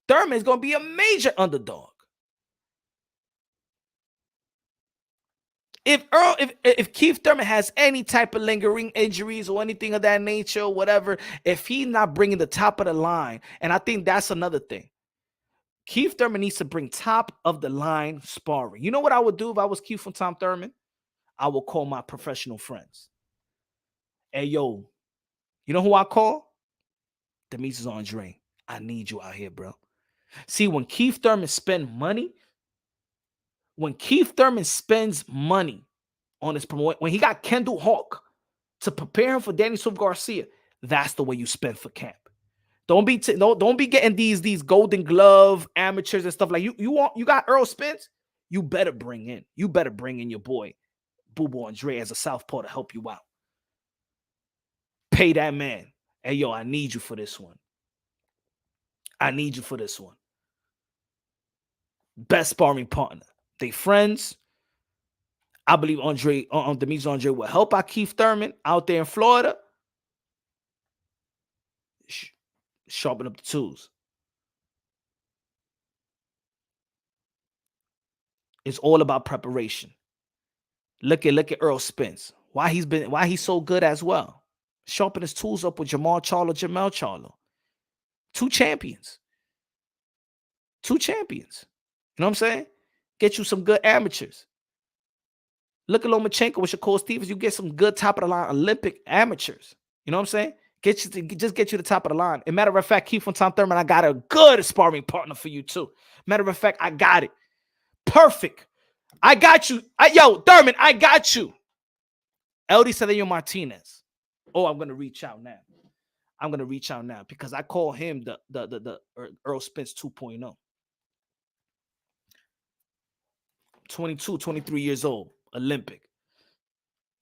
Thurman is gonna be a major underdog. If Keith Thurman has any type of lingering injuries or anything of that nature, or whatever, if he's not bringing the top of the line, and I think that's another thing. Keith Thurman needs to bring top of the line sparring. You know what I would do if I was Keith from Tom Thurman? I would call my professional friends. Hey, yo, you know who I call? Demetrius Andre. I need you out here, bro. See, when Keith Thurman spends money on his promotion, when he got Kendall Hawk to prepare him for Danny Swift Garcia, that's the way you spend for camp. Don't be getting these Golden Glove amateurs and stuff like you got Errol Spence. You better bring in your boy Boo Boo Andre as a southpaw to help you out. Pay that man. Hey yo, I need you for this one. Best sparring partner. They friends. I believe Demetrius Andre will help out Keith Thurman out there in Florida. Sharpen up the tools. It's all about preparation. Look at Errol Spence. Why he's so good as well. Sharpen his tools up with Jamel Charlo. Two champions. You know what I'm saying? Get you some good amateurs. Look at Lomachenko with Shakur Stevens. You get some good top of the line Olympic amateurs. You know what I'm saying? Get you to the top of the line. And matter of fact, Keith from Tom Thurman, I got a good sparring partner for you too. Matter of fact, I got it. Perfect. I got you. Thurman, I got you. LD Cedillo Martinez. Oh, I'm gonna reach out now because I call him the Errol Spence 2.0. 22, 23 years old, Olympic.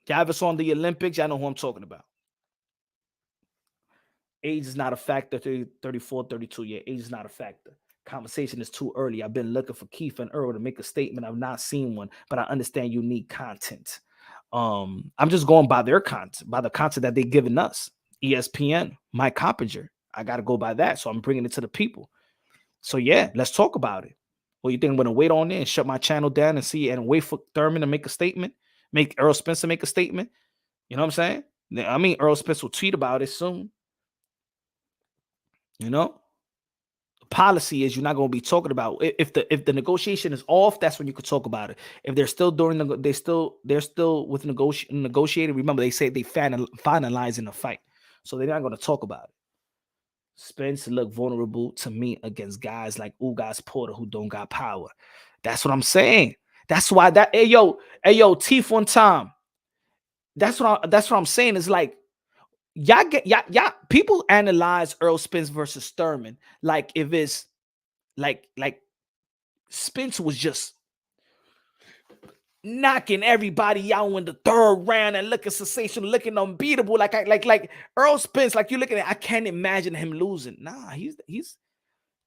Y'all ever saw the Olympics? Y'all know who I'm talking about. Age is not a factor. 34, 32 years. Age is not a factor. Conversation is too early. I've been looking for Keith and Errol to make a statement. I've not seen one, but I understand you need content. I'm just going by their content, by the content that they're giving us. ESPN, Mike Coppinger. I got to go by that. So I'm bringing it to the people. So yeah, let's talk about it. Well, you think I'm going to wait on there and shut my channel down and wait for Thurman to make a statement? Make Errol Spence make a statement? You know what I'm saying? I mean, Errol Spence will tweet about it soon. You know? The policy is you're not going to be talking about if the negotiation is off, that's when you could talk about it. If they're still they're still with negotiating. Remember, they say they finalizing the fight. So they're not going to talk about it. Spence looked vulnerable to me against guys like Ugas Porter who don't got power. That's what I'm saying. That's why that hey yo, Teeth one time. That's what I'm saying. Is like y'all people analyze Errol Spence versus Thurman like if it's like Spence was just knocking everybody out in the third round and looking sensational, looking unbeatable. Like Errol Spence, like you looking at, I can't imagine him losing. Nah, he's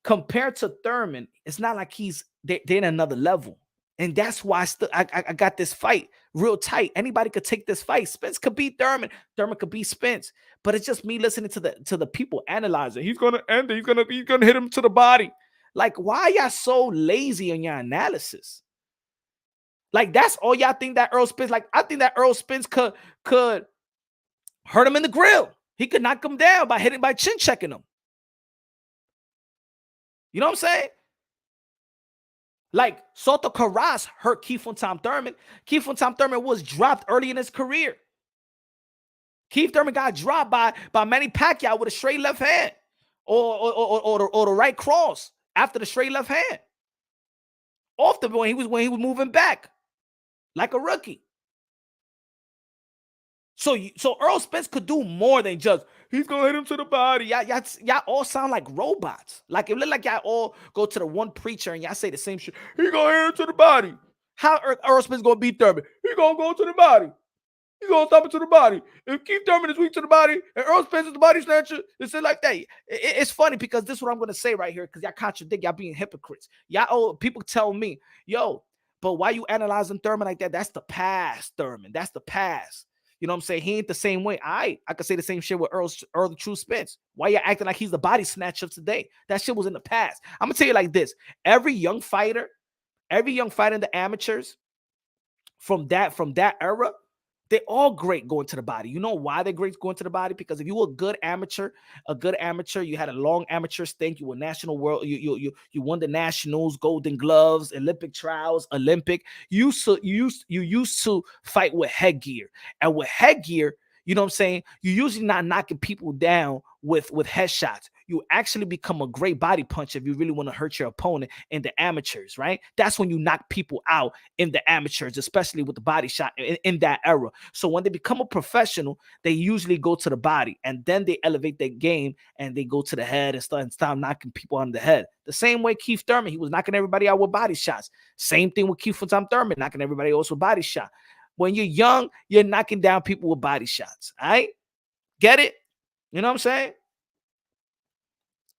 compared to Thurman, it's not like they're in another level. And that's why I got this fight real tight. Anybody could take this fight. Spence could beat Thurman. Thurman could beat Spence. But it's just me listening to the people analyzing. He's gonna end it. He's gonna hit him to the body. Like, why y'all so lazy on your analysis? Like, that's all y'all think that Errol Spence. Like, I think that Errol Spence could hurt him in the grill. He could knock him down by chin checking him. You know what I'm saying? Like Soto Carras hurt Keith Thurman. Keith Thurman was dropped early in his career. Keith Thurman got dropped by Manny Pacquiao with a straight left hand or the right cross after the straight left hand. Off the when he was moving back like a rookie. So Errol Spence could do more than just he's gonna hit him to the body. Y'all all sound like robots. Like it look like y'all all go to the one preacher and y'all say the same shit. He gonna hit him to the body. How Errol Spence gonna beat Thurman? He gonna go to the body. He gonna stop it to the body. If Keith Thurman is weak to the body and Errol Spence is the body snatcher, it's like that. It's funny because this is what I'm gonna say right here because y'all contradict. Y'all being hypocrites. People tell me, yo, but why you analyzing Thurman like that? That's the past, Thurman. That's the past. You know what I'm saying? He ain't the same way. I could say the same shit with Earl the True Spence. Why you acting like he's the body snatcher of today? That shit was in the past. I'm gonna tell you like this: every young fighter in the amateurs from that era, they're all great going to the body. You know why they're great going to the body? Because if you were a good amateur, you had a long amateur stint, you were national world, you won the nationals, Golden Gloves, Olympic trials, Olympic. You used to fight with headgear. And with headgear, you know what I'm saying? You're usually not knocking people down with headshots. You actually become a great body puncher if you really want to hurt your opponent in the amateurs, right? That's when you knock people out in the amateurs, especially with the body shot in that era. So when they become a professional, they usually go to the body and then they elevate their game and they go to the head and start knocking people on the head. The same way Keith Thurman, he was knocking everybody out with body shots. Same thing with Keith Thurman, knocking everybody else with body shot. When you're young, you're knocking down people with body shots. All right? Get it? You know what I'm saying?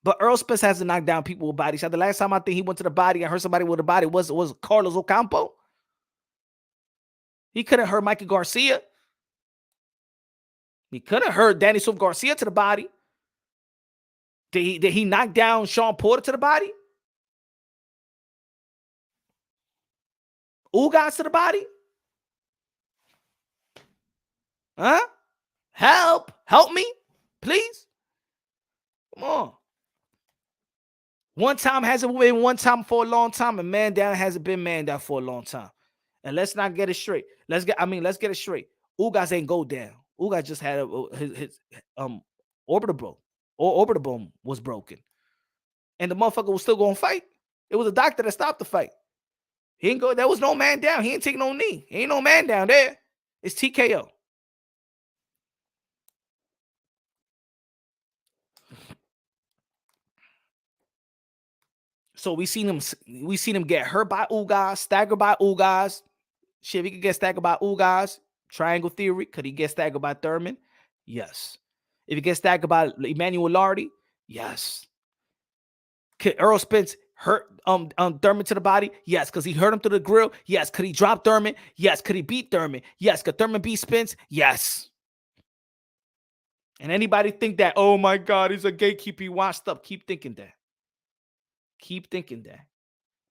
But Errol Spence hasn't knocked down people with body shots. The last time I think he went to the body and hurt somebody with a body was Carlos Ocampo. He couldn't hurt Mikey Garcia. He could have hurt Danny Swift Garcia to the body. Did he knock down Sean Porter to the body? Ugas to the body? Huh? Help me, please. Come on. One time hasn't been one time for a long time, and man down hasn't been man down for a long time. And let's not get it straight. Let's get it straight. Ugas ain't go down. Ugas just had his orbital broke. Or orbital bone was broken. And the motherfucker was still going to fight. It was a doctor that stopped the fight. He ain't go. There was no man down. He ain't taking no knee. Ain't no man down there. It's TKO. So we seen him get hurt by Ugas, staggered by Ugas. Shit, if he could get staggered by Ugas, triangle theory, could he get staggered by Thurman? Yes. If he gets staggered by Emmanuel Lardy, yes. Could Errol Spence hurt Thurman to the body? Yes. Because he hurt him through the grill? Yes. Could he drop Thurman? Yes. Could he beat Thurman? Yes. Could Thurman beat Spence? Yes. And anybody think that, oh my God, he's a gatekeeper, he washed up, keep thinking that. Keep thinking that. I'm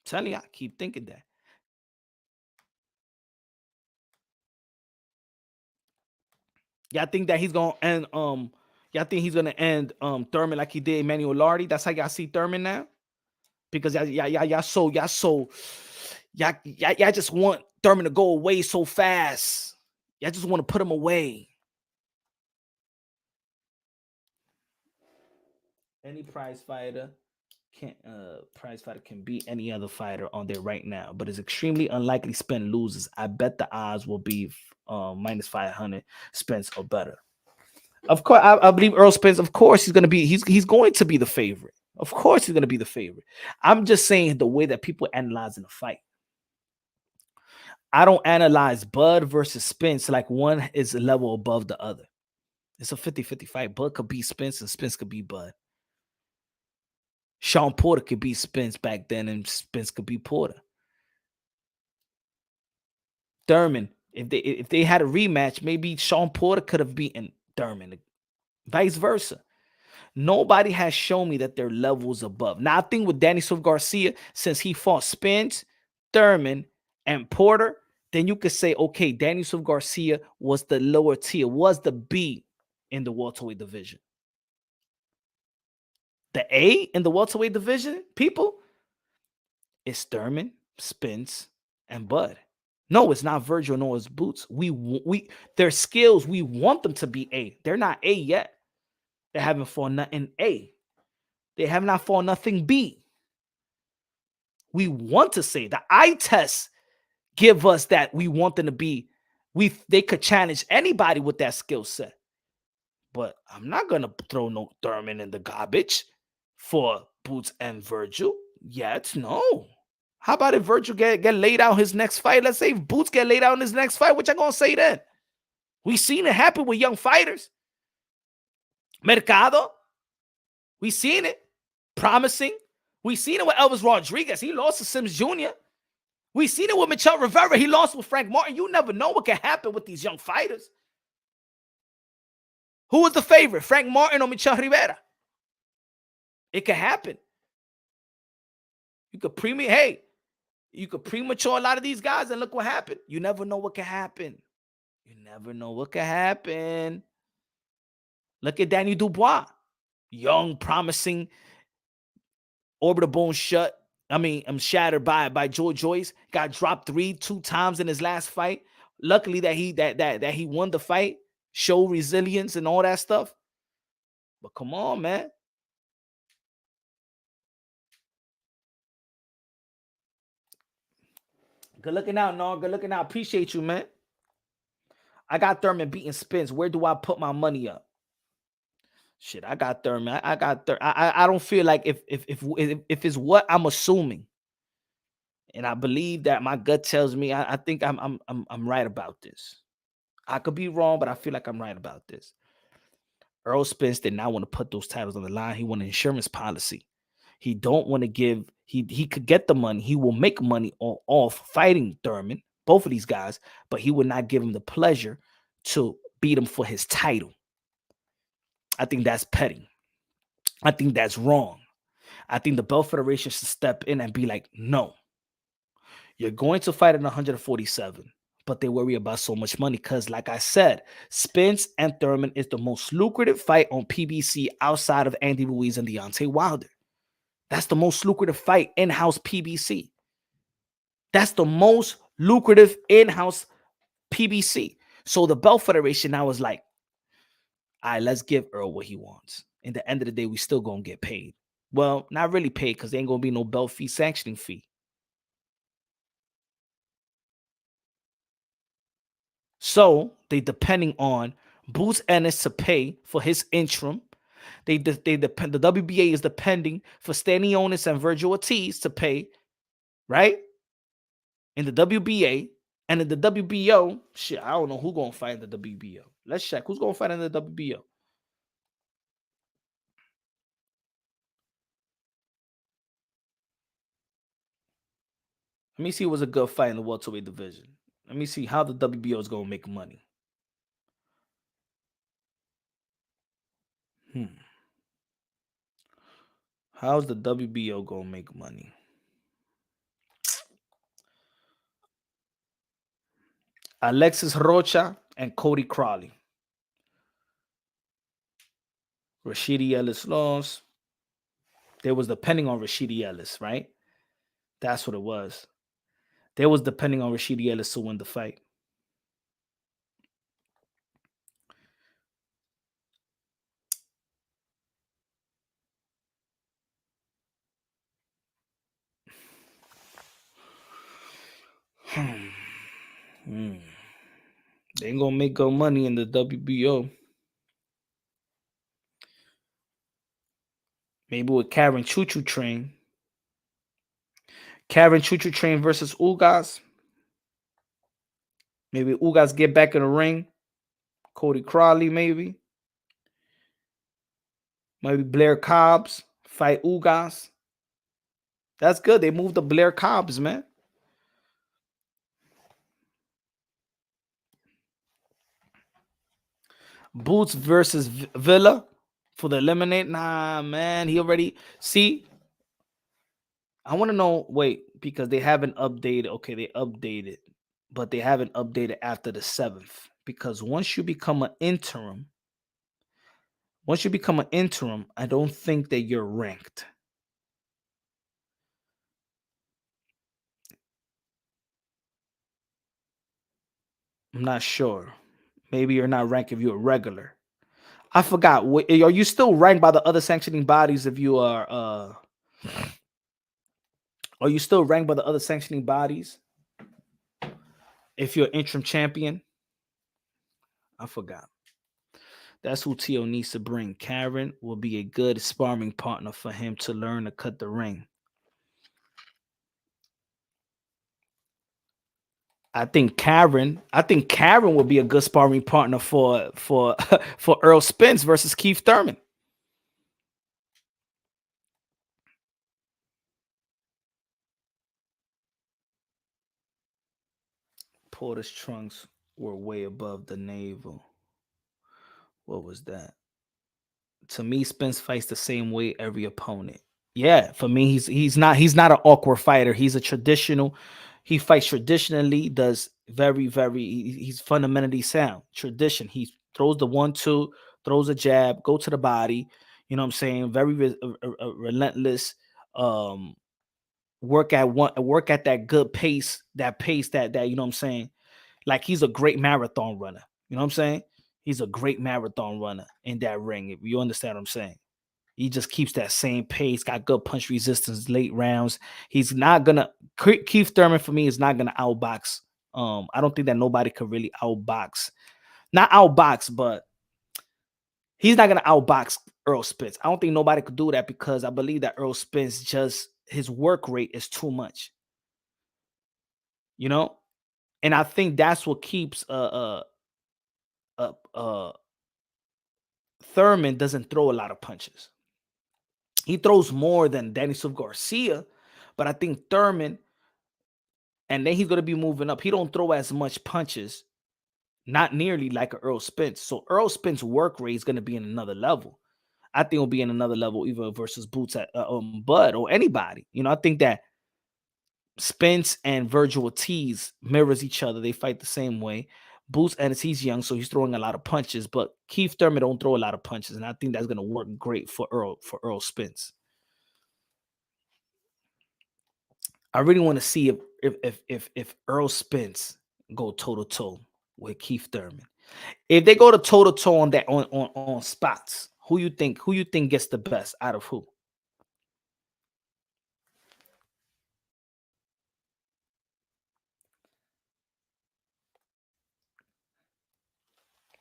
telling you, keep thinking that. Y'all think that he's gonna end y'all think he's gonna end Thurman like he did Emmanuel Lardy? That's how y'all see Thurman now? Because y'all just want Thurman to go away so fast. Y'all just want to put him away. Any prize fighter Can't prize fighter can beat any other fighter on there right now, but it's extremely unlikely Spence loses. I bet the odds will be minus 500 Spence or better. Of course, I believe Errol Spence. Of course, he's going to be the favorite. Of course, he's going to be the favorite. I'm just saying the way that people analyze in a fight. I don't analyze Bud versus Spence like one is a level above the other. It's a 50-50 fight. Bud could beat Spence and Spence could beat Bud. Sean Porter could beat Spence back then and Spence could beat Porter. Thurman, if they had a rematch, maybe Sean Porter could have beaten Thurman. Vice versa. Nobody has shown me that they're levels above. Now, I think with Danny Silva Garcia, since he fought Spence, Thurman, and Porter, then you could say, okay, Danny Silva Garcia was the lower tier, was the B in the welterweight division. The A in the welterweight division, people, is Thurman, Spence, and Bud. No, it's not Virgil, no, it's Boots. Their skills, we want them to be A. They're not A yet. They haven't fought nothing A. They have not fought nothing B. We want to say the eye tests give us that we want them to be. They could challenge anybody with that skill set. But I'm not gonna throw no Thurman in the garbage for Boots and Virgil yet. No. How about if Virgil get laid out his next fight? Let's say if Boots get laid out in his next fight, what you gonna say then? We seen it happen with young fighters. Mercado, we seen it. Promising. We seen it with Elvis Rodriguez. He lost to Sims Jr. We seen it with Michel Rivera. He lost with Frank Martin. You never know what can happen with these young fighters. Who was the favorite, Frank Martin or Michel Rivera? It can happen. You could premature a lot of these guys and look what happened. You never know what can happen. You never know what can happen. Look at Danny Dubois. Young, promising, orbital bone shut. I'm shattered by Joe Joyce. Got dropped 2 times in his last fight. Luckily that he won the fight, show resilience and all that stuff. But come on, man. Good looking out, no. Good looking out. Appreciate you, man. I got Thurman beating Spence. Where do I put my money up? Shit, I got Thurman. I don't feel like if it's what I'm assuming, and I believe that my gut tells me, I think I'm right about this. I could be wrong, but I feel like I'm right about this. Errol Spence did not want to put those titles on the line. He wanted an insurance policy. He don't want to give. He could get the money. He will make money off fighting Thurman, both of these guys, but he would not give him the pleasure to beat him for his title. I think that's petty. I think that's wrong. I think the Belt Federation should step in and be like, no, you're going to fight at 147, but they worry about so much money because, like I said, Spence and Thurman is the most lucrative fight on PBC outside of Andy Ruiz and Deontay Wilder. That's the most lucrative fight in-house PBC. That's the most lucrative in-house PBC. So the Belt Federation now is like, all right, let's give Earl what he wants. In the end of the day, we still going to get paid. Well, not really paid because there ain't going to be no belt fee, sanctioning fee. So they depending on Boots Ennis to pay for his interim. The WBA is depending for Stanionis and Virgil Ortiz to pay, right? In the WBA and in the WBO, shit, I don't know who's going to fight in the WBO. Let's check. Who's going to fight in the WBO? Let me see what's a good fight in the welterweight division. Let me see how the WBO is going to make money. How's the WBO going to make money? Alexis Rocha and Cody Crowley. Rashidi Ellis lost. They was depending on Rashidi Ellis, right? That's what it was. They was depending on Rashidi Ellis to win the fight. They ain't gonna make good money in the WBO. Maybe with Karen Choo Choo Train. Karen Choo Choo Train versus Ugas. Maybe Ugas get back in the ring. Cody Crawley, maybe. Maybe Blair Cobbs fight Ugas. That's good. They moved the Blair Cobbs, man. Boots versus Villa for the eliminate. Nah, man. He already see. I want to know. Wait, because they haven't updated. Okay, they updated, but they haven't updated after the 7th. Because once you become an interim, I don't think that you're ranked. I'm not sure. Maybe you're not ranked if you're a regular. I forgot. Are you still ranked by the other sanctioning bodies if you are you still ranked by the other sanctioning bodies if you're interim champion? I forgot. That's who Tio needs to bring. Karen will be a good sparring partner for him to learn to cut the ring. I think Karen will be a good sparring partner for for Errol Spence versus Keith Thurman. Porter's trunks were way above the navel. What was that? To me, Spence fights the same way every opponent. Yeah, for me, he's not an awkward fighter. He's a traditional. He fights traditionally. Does he's fundamentally sound. Tradition. He throws the 1-2, throws a jab, go to the body. You know what I'm saying? Very relentless. Work at that good pace. That pace that you know what I'm saying. Like he's a great marathon runner. You know what I'm saying? He's a great marathon runner in that ring. If you understand what I'm saying. He just keeps that same pace, got good punch resistance late rounds. He's not gonna Keith Thurman for me is not gonna outbox. I don't think that nobody could really outbox. Not outbox, but he's not gonna outbox Errol Spence. I don't think nobody could do that because I believe that Errol Spence just his work rate is too much. You know? And I think that's what keeps Thurman doesn't throw a lot of punches. He throws more than Daniel Garcia, but I think Thurman, and then he's going to be moving up. He don't throw as much punches, not nearly like Errol Spence. So Errol Spence's work rate is going to be in another level. I think it'll be in another level, even versus Boots at Bud or anybody. You know, I think that Spence and Virgil Ortiz mirrors each other. They fight the same way. Boots, and he's young, so he's throwing a lot of punches. But Keith Thurman don't throw a lot of punches, and I think that's going to work great for Errol Spence. I really want to see if Errol Spence go toe to toe with Keith Thurman. If they go to toe to toe on that on spots, who you think gets the best out of who?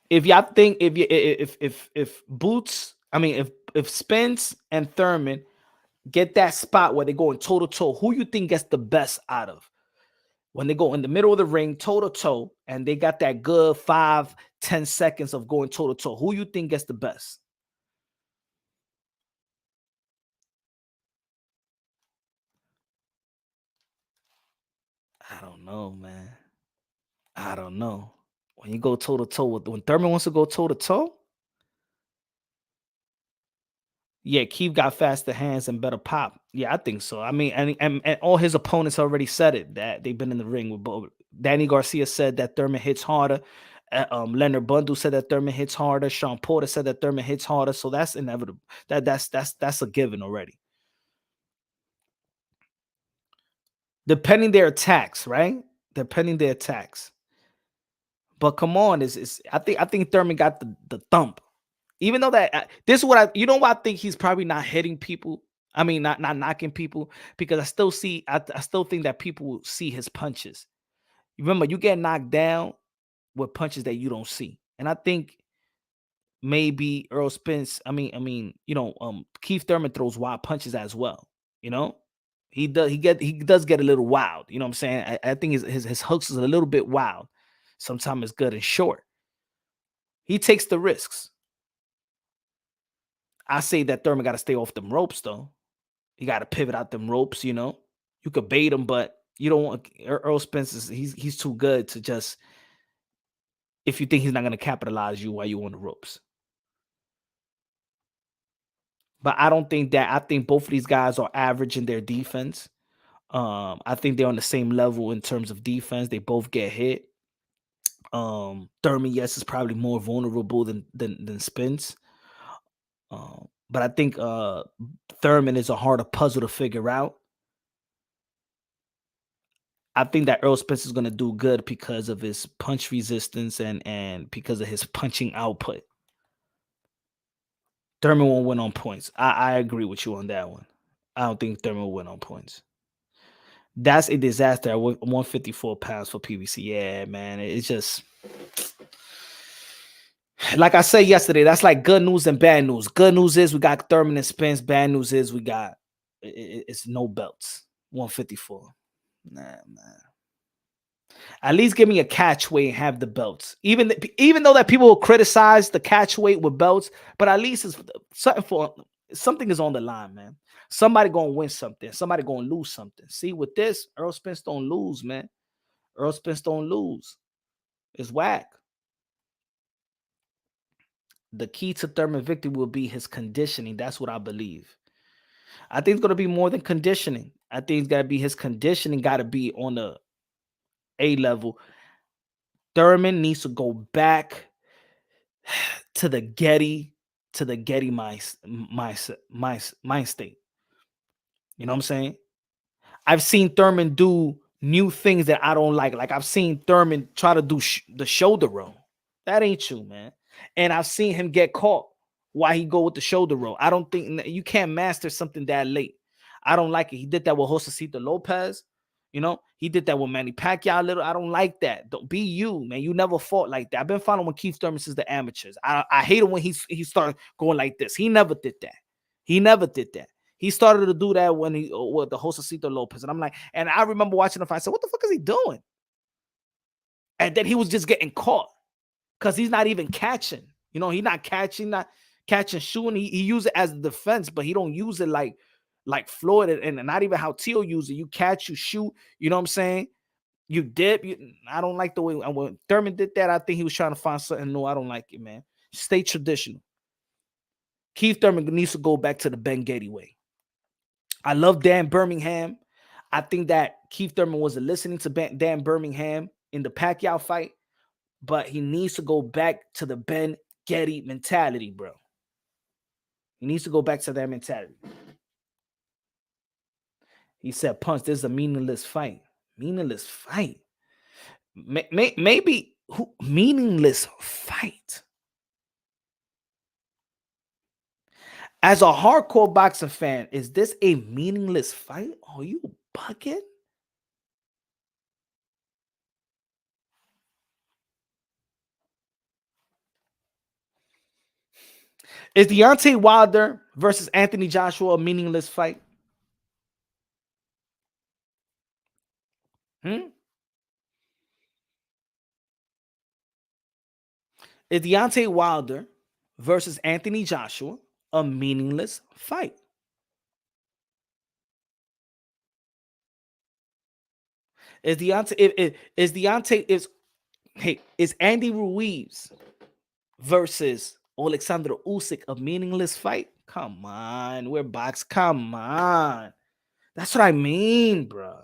If y'all think if Boots, I mean if Spence and Thurman get that spot where they're going toe to toe, who you think gets the best out of when they go in the middle of the ring toe to toe and they got that good 5-10 seconds of going toe to toe? Who you think gets the best? I don't know, man. I don't know. When you go toe to toe with when Thurman wants to go toe to toe, yeah, Keith got faster hands and better pop. Yeah, I think so. I mean, and all his opponents already said it that they've been in the ring with both. Danny Garcia said that Thurman hits harder. Leonard Bundle said that Thurman hits harder. Sean Porter said that Thurman hits harder. So that's inevitable. That's a given already. Depending their attacks, right? Depending their attacks. But come on, I think Thurman got the thump. Even though that this is what I think he's probably not hitting people. I mean, not knocking people because I still think that people see his punches. Remember, you get knocked down with punches that you don't see. And I think maybe Errol Spence, Keith Thurman throws wild punches as well. He does get a little wild. You know what I'm saying? I think his hooks is a little bit wild. Sometimes it's good and short. He takes the risks. I say that Thurman got to stay off them ropes, though. He got to pivot out them ropes. You could bait him, but you don't want Errol Spence. He's too good to just, if you think he's not going to capitalize you while you're on the ropes. But I don't think that. I think both of these guys are average in their defense. I think they're on the same level in terms of defense. They both get hit. Thurman, yes, is probably more vulnerable than Spence. But I think Thurman is a harder puzzle to figure out. I think that Errol Spence is going to do good because of his punch resistance and because of his punching output. Thurman won't win on points. I agree with you on that one. I don't think Thurman will win on points. That's a disaster at 154 pounds for PBC. Yeah, man. It's just, like I said yesterday, that's like good news and bad news. Good news is we got Thurman and Spence. Bad news is we got, it's no belts. 154. Nah, man. At least give me a catch weight and have the belts. Even though that people will criticize the catch weight with belts, but at least it's something is on the line, man. Somebody gonna win something. Somebody gonna lose something. See, with this, Errol Spence don't lose, man. Errol Spence don't lose. It's whack. The key to Thurman victory will be his conditioning. That's what I believe. I think it's gonna be more than conditioning. I think it's gotta be his conditioning. Gotta be on the A level. Thurman needs to go back to the Getty mind state. You know what I'm saying? I've seen Thurman do new things that I don't like. Like I've seen Thurman try to do the shoulder roll. That ain't you, man. And I've seen him get caught while he go with the shoulder roll. I don't think you can't master something that late. I don't like it. He did that with Josecito Lopez. He did that with Manny Pacquiao a little. I don't like that. Don't be you, man. You never fought like that. I've been following Keith Thurman since the amateurs. I hate it when he started going like this. He never did that. He started to do that when he with the Josecito Lopez. And I'm like, and I remember watching the fight. I said, what the fuck is he doing? And then he was just getting caught because he's not even catching. He's not catching, shooting. He uses it as a defense, but he don't use it like Floyd and not even how Teal use it. You catch, you shoot. You know what I'm saying? You dip. I don't like the way when Thurman did that. I think he was trying to find something new. I don't like it, man. Stay traditional. Keith Thurman needs to go back to the Ben Getty way. I love Dan Birmingham. I think that Keith Thurman was listening to Dan Birmingham in the Pacquiao fight, but he needs to go back to the Ben Getty mentality, bro. He needs to go back to that mentality. He said, Punch, this is a meaningless fight. Meaningless fight. Maybe meaningless fight. As a hardcore boxing fan, is this a meaningless fight? Are you bugging? Is Deontay Wilder versus Anthony Joshua a meaningless fight? Is Deontay Wilder versus Anthony Joshua a meaningless fight? Is Andy Ruiz versus Alexander Usyk a meaningless fight? Come on, we're box. Come on, that's what I mean, bro.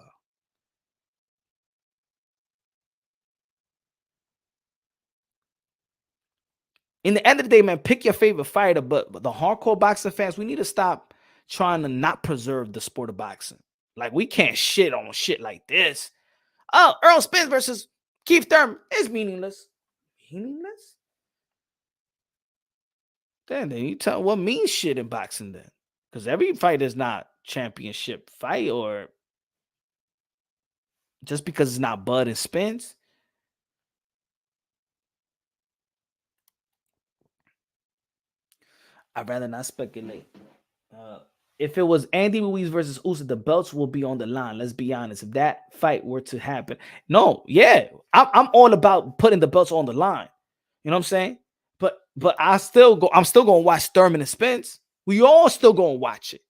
In the end of the day, man, pick your favorite fighter. But the hardcore boxing fans, we need to stop trying to not preserve the sport of boxing. Like, we can't shit on shit like this. Oh, Errol Spence versus Keith Thurman is meaningless. Meaningless? Then you tell what means shit in boxing then. Because every fight is not championship fight or just because it's not Bud and Spence. I'd rather not speculate. If it was Andy Ruiz versus Usyk, the belts will be on the line. Let's be honest. If that fight were to happen, no, yeah, I'm all about putting the belts on the line. You know what I'm saying? But I'm still going to watch Thurman and Spence. We all still going to watch it.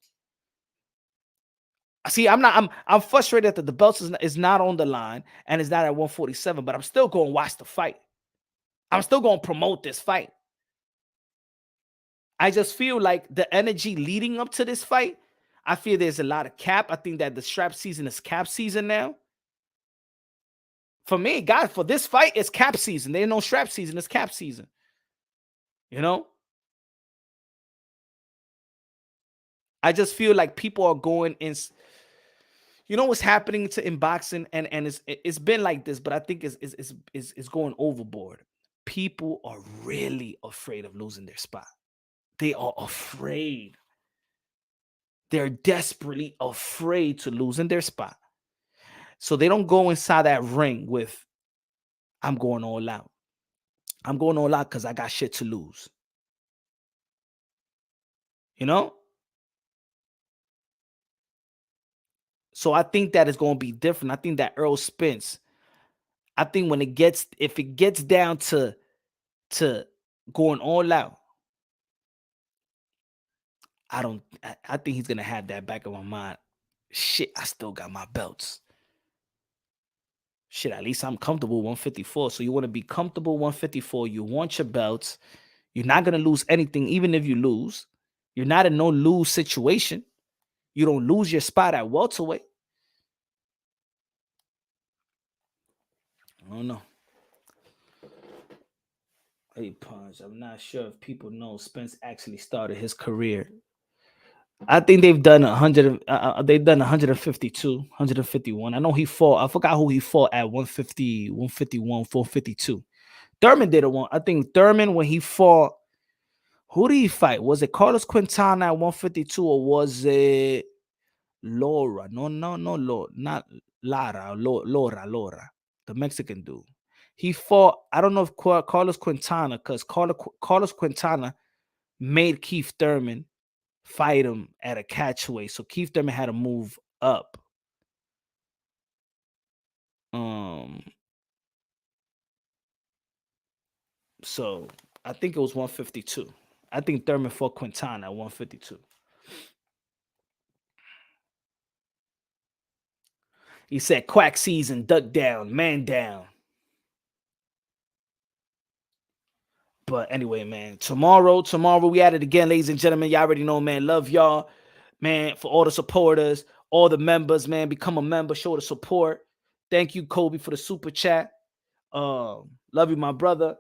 See, I'm frustrated that the belts is not on the line and it's not at 147, but I'm still going to watch the fight. I'm still going to promote this fight. I just feel like the energy leading up to this fight, I feel there's a lot of cap. I think that the strap season is cap season now. For me, God, for this fight, it's cap season. There's no strap season. It's cap season. You know? I just feel like people are going in. You know what's happening in boxing, and it's been like this, but I think it's going overboard. People are really afraid of losing their spot. They are afraid. They're desperately afraid to lose in their spot. So they don't go inside that ring with, I'm going all out. I'm going all out because I got shit to lose. You know? So I think that is going to be different. I think that Errol Spence, I think if it gets down to going all out, I think he's going to have that back of my mind. Shit, I still got my belts. Shit, at least I'm comfortable 154. So you want to be comfortable 154. You want your belts. You're not going to lose anything, even if you lose. You're not in no lose situation. You don't lose your spot at welterweight. I don't know. Hey, Punch, I'm not sure if people know Spence actually started his career. I think they've done 100. They've done 152, 151. I know he fought. I forgot who he fought at 150, 151, 452. Thurman did it one. I think Thurman, when he fought, who did he fight? Was it Carlos Quintana at 152 or was it Laura? No, Laura, not Lara. Laura, the Mexican dude. He fought. I don't know if Carlos Quintana, because Carlos Quintana made Keith Thurman fight him at a catchweight. So Keith Thurman had to move up. So I think it was 152. I think Thurman fought Quintana at 152. He said, quack season, duck down, man down. But anyway, man, tomorrow we at it again, ladies and gentlemen. Y'all already know, man. Love y'all, man, for all the supporters, all the members, man. Become a member, show the support. Thank you, Kobe, for the super chat. Love you, my brother.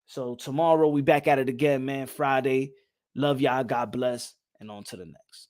So tomorrow we back at it again, man. Friday. Love y'all. God bless. And on to the next.